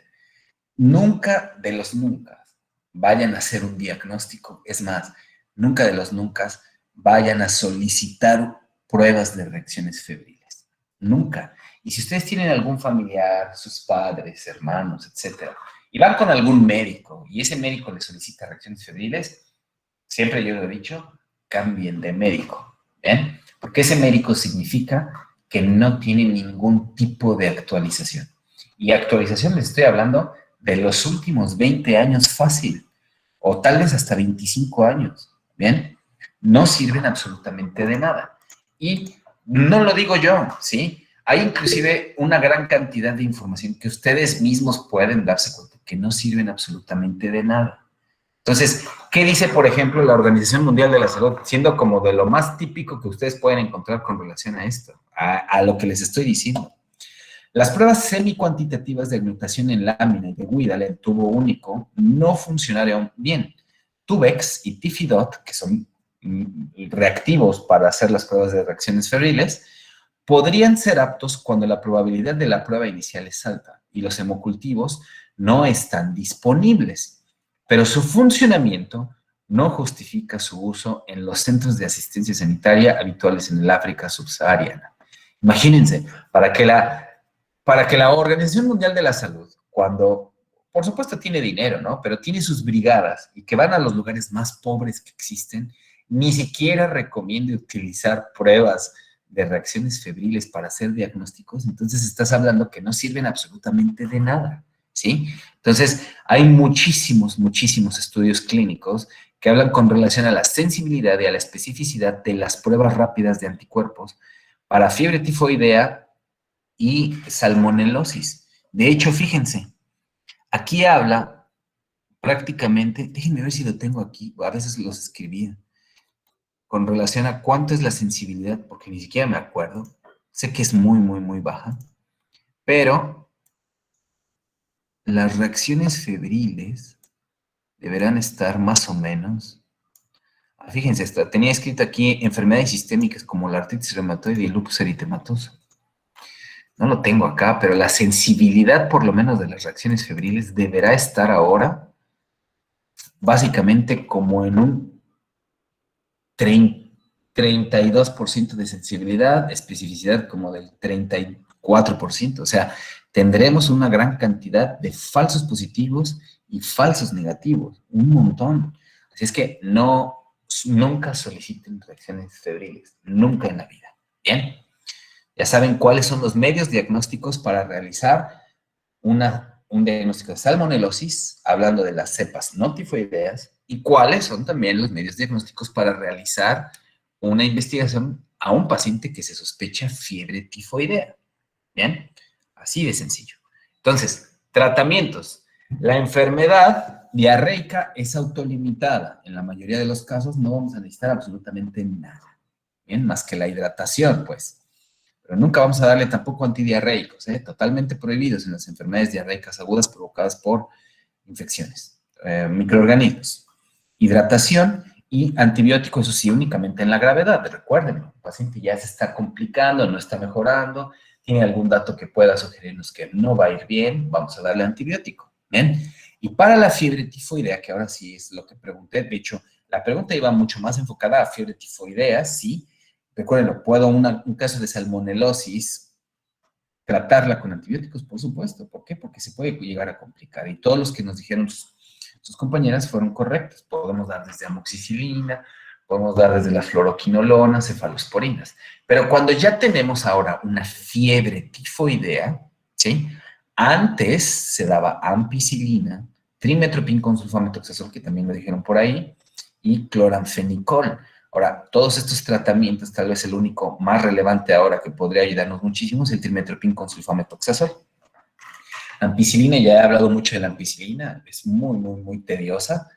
Nunca de los nunca vayan a hacer un diagnóstico. Es más, nunca de los nunca vayan a solicitar pruebas de reacciones febriles. Nunca. Y si ustedes tienen algún familiar, sus padres, hermanos, etcétera, y van con algún médico y ese médico les solicita reacciones febriles, siempre yo lo he dicho, cambien de médico. ¿Ven? Porque ese médico significa que no tiene ningún tipo de actualización. Y actualización les estoy hablando de los últimos 20 años fácil, o tal vez hasta 25 años, ¿bien? No sirven absolutamente de nada. Y no lo digo yo, ¿sí? Hay inclusive una gran cantidad de información que ustedes mismos pueden darse cuenta que no sirven absolutamente de nada. Entonces, ¿qué dice, por ejemplo, la Organización Mundial de la Salud? Siendo como de lo más típico que ustedes pueden encontrar con relación a esto, a lo que les estoy diciendo. Las pruebas semi-cuantitativas de aglutación en lámina y de Widal en tubo único no funcionaron bien. Tubex y Tifidot, que son reactivos para hacer las pruebas de reacciones febriles, podrían ser aptos cuando la probabilidad de la prueba inicial es alta y los hemocultivos no están disponibles, pero su funcionamiento no justifica su uso en los centros de asistencia sanitaria habituales en el África subsahariana. Imagínense, para que la Organización Mundial de la Salud, cuando, por supuesto tiene dinero, ¿no? Pero tiene sus brigadas y que van a los lugares más pobres que existen, ni siquiera recomiende utilizar pruebas de reacciones febriles para hacer diagnósticos, entonces estás hablando que no sirven absolutamente de nada, ¿sí? Entonces, hay muchísimos estudios clínicos que hablan con relación a la sensibilidad y a la especificidad de las pruebas rápidas de anticuerpos para fiebre tifoidea y salmonelosis. De hecho, fíjense, aquí habla prácticamente, déjenme ver si lo tengo aquí, a veces los escribía, con relación a cuánto es la sensibilidad, porque ni siquiera me acuerdo, sé que es muy baja, pero las reacciones febriles deberán estar más o menos, fíjense, tenía escrito aquí enfermedades sistémicas como la artritis reumatoide y el lupus eritematoso. No lo tengo acá, pero la sensibilidad, por lo menos, de las reacciones febriles deberá estar ahora básicamente como en un 32% de sensibilidad, especificidad como del 34%. O sea, tendremos una gran cantidad de falsos positivos y falsos negativos, un montón. Así es que nunca soliciten reacciones febriles, nunca en la vida. ¿Bien? Ya saben cuáles son los medios diagnósticos para realizar un diagnóstico de salmonelosis, hablando de las cepas no tifoideas, y cuáles son también los medios diagnósticos para realizar una investigación a un paciente que se sospecha fiebre tifoidea. ¿Bien? Así de sencillo. Entonces, tratamientos. La enfermedad diarreica es autolimitada. En la mayoría de los casos no vamos a necesitar absolutamente nada. ¿Bien? Más que la hidratación, pues. Pero nunca vamos a darle tampoco antidiarreicos, totalmente prohibidos en las enfermedades diarreicas agudas provocadas por infecciones, microorganismos. Hidratación y antibióticos, eso sí, únicamente en la gravedad. Recuerden, el paciente ya se está complicando, no está mejorando, tiene algún dato que pueda sugerirnos que no va a ir bien, vamos a darle antibiótico. ¿Bien? Y para la fiebre tifoidea, que ahora sí es lo que pregunté, de hecho, La pregunta iba mucho más enfocada a fiebre tifoidea, sí. Recuerden, ¿puedo un caso de salmonelosis tratarla con antibióticos? Por supuesto. ¿Por qué? Porque se puede llegar a complicar. Y todos los que nos dijeron sus compañeras fueron correctos. Podemos dar desde amoxicilina, podemos dar desde las fluoroquinolonas, cefalosporinas. Pero cuando ya tenemos ahora una fiebre tifoidea, ¿sí? Antes se daba ampicilina, trimetoprim con sulfamethoxazol, que también lo dijeron por ahí, y cloranfenicol. Ahora, todos estos tratamientos, tal vez el único más relevante ahora que podría ayudarnos muchísimo es el trimetoprim con sulfamethoxazol. La ampicilina, ya he hablado mucho de la ampicilina, es muy, muy, muy tediosa.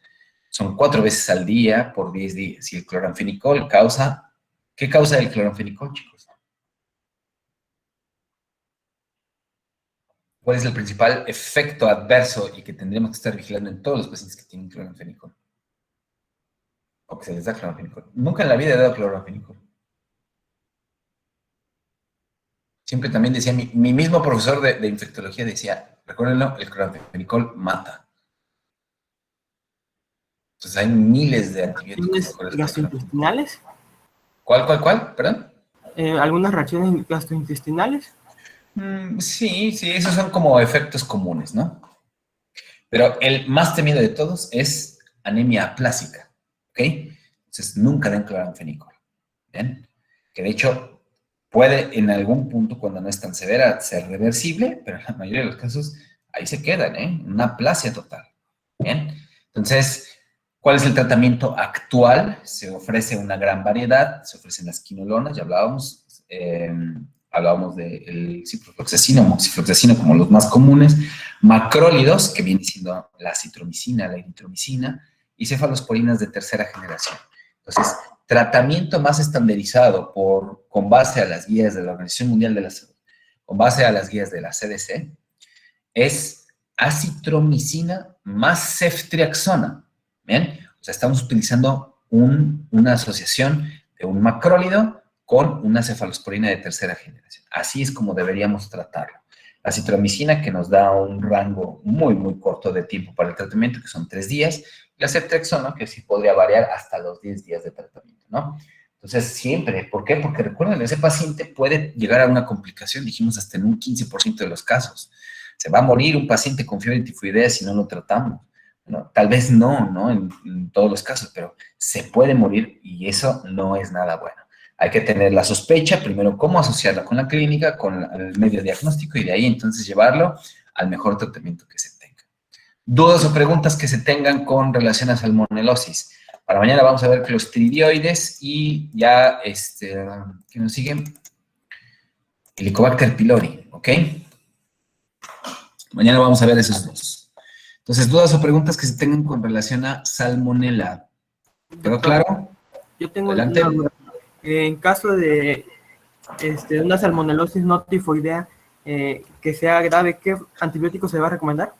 Son 4 veces al día por 10 días. Y el cloranfenicol causa... ¿Qué causa el cloranfenicol, chicos? ¿Cuál es el principal efecto adverso y que tendremos que estar vigilando en todos los pacientes que tienen cloranfenicol? O que se les da cloranfenicol. Nunca en la vida he dado cloranfenicol. Siempre también decía, mi mismo profesor de infectología decía, recuérdenlo, el cloranfenicol mata. Entonces hay miles de antibióticos
¿Tienes
mejores que el cloranfenicol.
gastrointestinales?
¿Cuál? ¿Perdón?
¿Algunas reacciones gastrointestinales?
Sí, esos son como efectos comunes, ¿no? Pero el más temido de todos es anemia aplásica, ¿ok? Entonces, nunca den cloranfenicol, ¿bien? Que de hecho puede en algún punto, cuando no es tan severa, ser reversible, pero en la mayoría de los casos ahí se quedan, ¿eh? Una aplasia total, ¿bien? Entonces, ¿cuál es el tratamiento actual? Se ofrece una gran variedad, se ofrecen las quinolonas, ya hablábamos del ciprofloxacino, moxifloxacino como los más comunes, macrólidos, que viene siendo la acitromicina, la eritromicina, y cefalosporinas de tercera generación. Entonces, tratamiento más estandarizado con base a las guías de la Organización Mundial de la Salud, con base a las guías de la CDC, es acitromicina más ceftriaxona. ¿Bien? O sea, estamos utilizando una asociación de un macrólido con una cefalosporina de tercera generación. Así es como deberíamos tratarlo. La acitromicina, que nos da un rango muy, muy corto de tiempo para el tratamiento, que son 3 días, y la ceftriaxona, que sí podría variar hasta los 10 días de tratamiento, ¿no? Entonces, siempre, ¿por qué? Porque recuerden, ese paciente puede llegar a una complicación, dijimos, hasta en un 15% de los casos. Se va a morir un paciente con fiebre tifoidea si no lo tratamos. Bueno, tal vez no en todos los casos, pero se puede morir y eso no es nada bueno. Hay que tener la sospecha, primero cómo asociarla con la clínica, con el medio diagnóstico y de ahí entonces llevarlo al mejor tratamiento que se tenga. Dudas o preguntas que se tengan con relación a salmonelosis. Para mañana vamos a ver clostridioides y ya, ¿qué nos sigue? Helicobacter pylori, ¿ok? Mañana vamos a ver esos dos. Entonces, dudas o preguntas que se tengan con relación a salmonela. ¿Quedó claro?
Yo tengo
Adelante.
una duda. En caso de una salmonelosis no tifoidea que sea grave, ¿qué antibiótico se va a recomendar?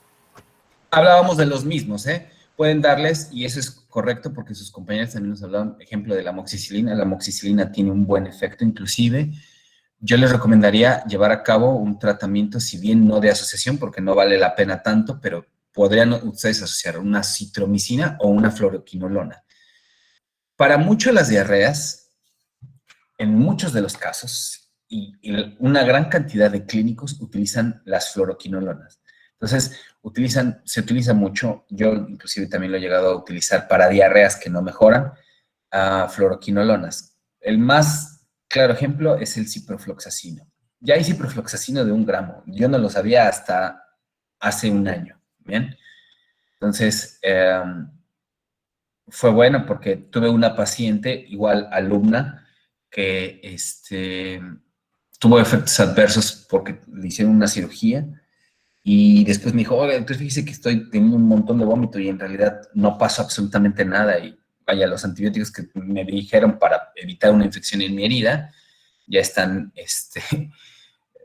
Hablábamos de los mismos, ¿eh? Pueden darles, y eso es correcto porque sus compañeros también nos hablaron, ejemplo, de la amoxicilina. La amoxicilina tiene un buen efecto, inclusive. Yo les recomendaría llevar a cabo un tratamiento, si bien no de asociación, porque no vale la pena tanto, pero podrían ustedes asociar una citromicina o una fluoroquinolona. Para muchas las diarreas, en muchos de los casos, y una gran cantidad de clínicos utilizan las fluoroquinolonas. Entonces, se utiliza mucho, yo inclusive también lo he llegado a utilizar para diarreas que no mejoran, fluoroquinolonas. El más claro ejemplo es el ciprofloxacino. Ya hay ciprofloxacino de 1 gramo. Yo no lo sabía hasta hace un año, ¿bien? Entonces, fue bueno porque tuve una paciente, igual alumna, que tuvo efectos adversos porque le hicieron una cirugía y después me dijo, oye, entonces fíjese que estoy teniendo un montón de vómito y en realidad no pasó absolutamente nada y vaya, los antibióticos que me dijeron para evitar una infección en mi herida ya están,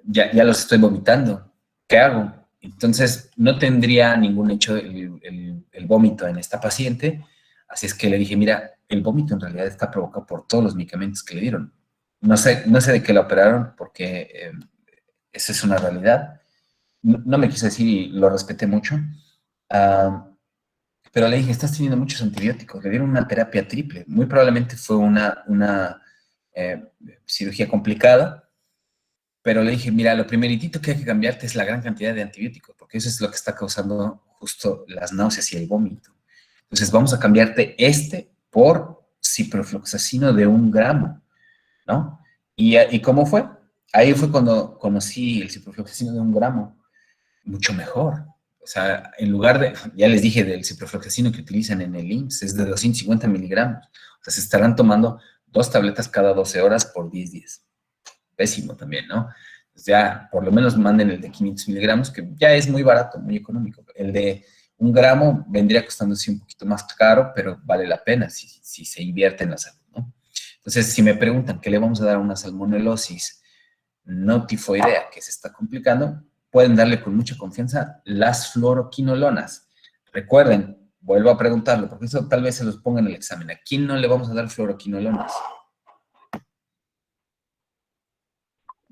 ya los estoy vomitando. ¿Qué hago? Entonces, no tendría ningún hecho el vómito en esta paciente, así es que le dije, mira, el vómito en realidad está provocado por todos los medicamentos que le dieron. No sé de qué la operaron, porque esa es una realidad. No me quiso decir y lo respeté mucho. Pero le dije, estás teniendo muchos antibióticos, le dieron una terapia triple. Muy probablemente fue una cirugía complicada, pero le dije, mira, lo primeritito que hay que cambiarte es la gran cantidad de antibióticos, porque eso es lo que está causando justo las náuseas y el vómito. Entonces vamos a cambiarte por ciprofloxacino de 1 gramo, ¿no? ¿Y cómo fue? Ahí fue cuando conocí el ciprofloxacino de 1 gramo, mucho mejor. O sea, en lugar de, ya les dije, del ciprofloxacino que utilizan en el IMSS, es de 250 miligramos. O sea, se estarán tomando 2 tabletas cada 12 horas por 10 días. Pésimo también, ¿no? Pues ya, por lo menos manden el de 500 miligramos, que ya es muy barato, muy económico. El de 1 gramo vendría costándose un poquito más caro, pero vale la pena si se invierte en la salud, ¿no? Entonces, si me preguntan qué le vamos a dar a una salmonelosis no tifoidea que se está complicando, pueden darle con mucha confianza las fluoroquinolonas. Recuerden, vuelvo a preguntarlo, porque eso tal vez se los ponga en el examen. ¿A quién no le vamos a dar fluoroquinolonas?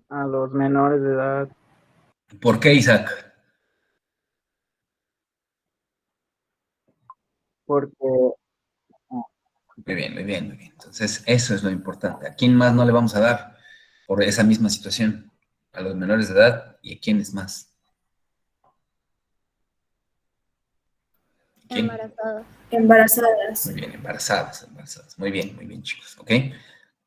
A los menores de edad.
¿Por qué, Isaac?
Porque
Muy bien, muy bien, muy bien. Entonces, eso es lo importante. ¿A quién más no le vamos a dar por esa misma situación? A los menores de edad y a quiénes más. ¿Quién?
Embarazadas.
Muy bien, embarazadas. Muy bien, chicos, ¿ok?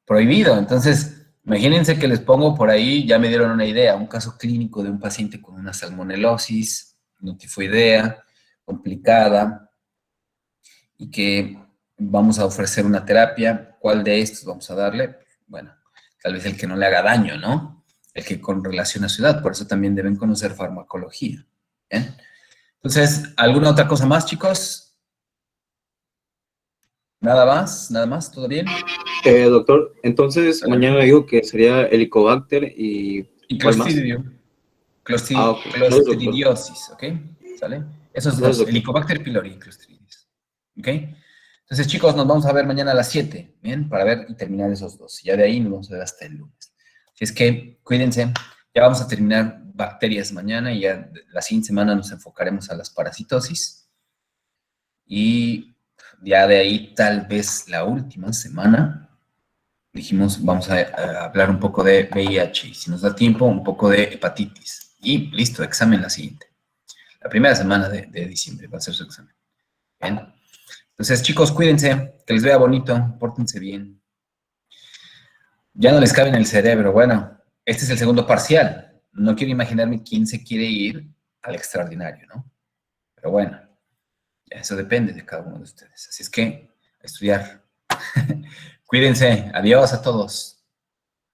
Prohibido. Entonces, imagínense que les pongo por ahí, ya me dieron una idea, un caso clínico de un paciente con una salmonelosis, no tifoidea, complicada, y que vamos a ofrecer una terapia. ¿Cuál de estos vamos a darle? Bueno, tal vez el que no le haga daño, ¿no? El que con relación a su edad, por eso también deben conocer farmacología. ¿Bien? Entonces, ¿alguna otra cosa más, chicos? ¿Nada más? ¿Nada más? ¿Todo bien?
Doctor, entonces mañana digo que sería Helicobacter y ¿cuál más?
Clostridio.
Ok. Gracias, doctor.
Clostridiosis, ¿ok? ¿Sale? Esos
Gracias,
dos,
doctor.
Helicobacter pylori y Clostridios. ¿Ok? Entonces, chicos, nos vamos a ver mañana a las 7, ¿bien? Para ver y terminar esos dos. Ya de ahí nos vamos a ver hasta el lunes. Así es que, cuídense. Ya vamos a terminar bacterias mañana y ya la siguiente semana nos enfocaremos a las parasitosis. Y ya de ahí, tal vez la última semana, dijimos, vamos a hablar un poco de VIH y si nos da tiempo, un poco de hepatitis. Y listo, examen la siguiente. La primera semana de diciembre va a ser su examen. Bien. Entonces, chicos, cuídense, que les vea bonito, pórtense bien. Ya no les cabe en el cerebro. Bueno, este es el segundo parcial. No quiero imaginarme quién se quiere ir al extraordinario, ¿no? Pero bueno, ya eso depende de cada uno de ustedes. Así es que, a estudiar. Cuídense. Adiós a todos.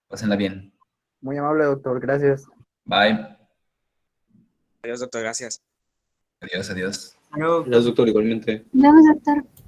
Pásenla bien.
muy amable, doctor. Gracias.
Bye.
Adiós, doctor, gracias.
Adiós, adiós.
Adiós.
Gracias, doctor, igualmente.
Vamos, doctor.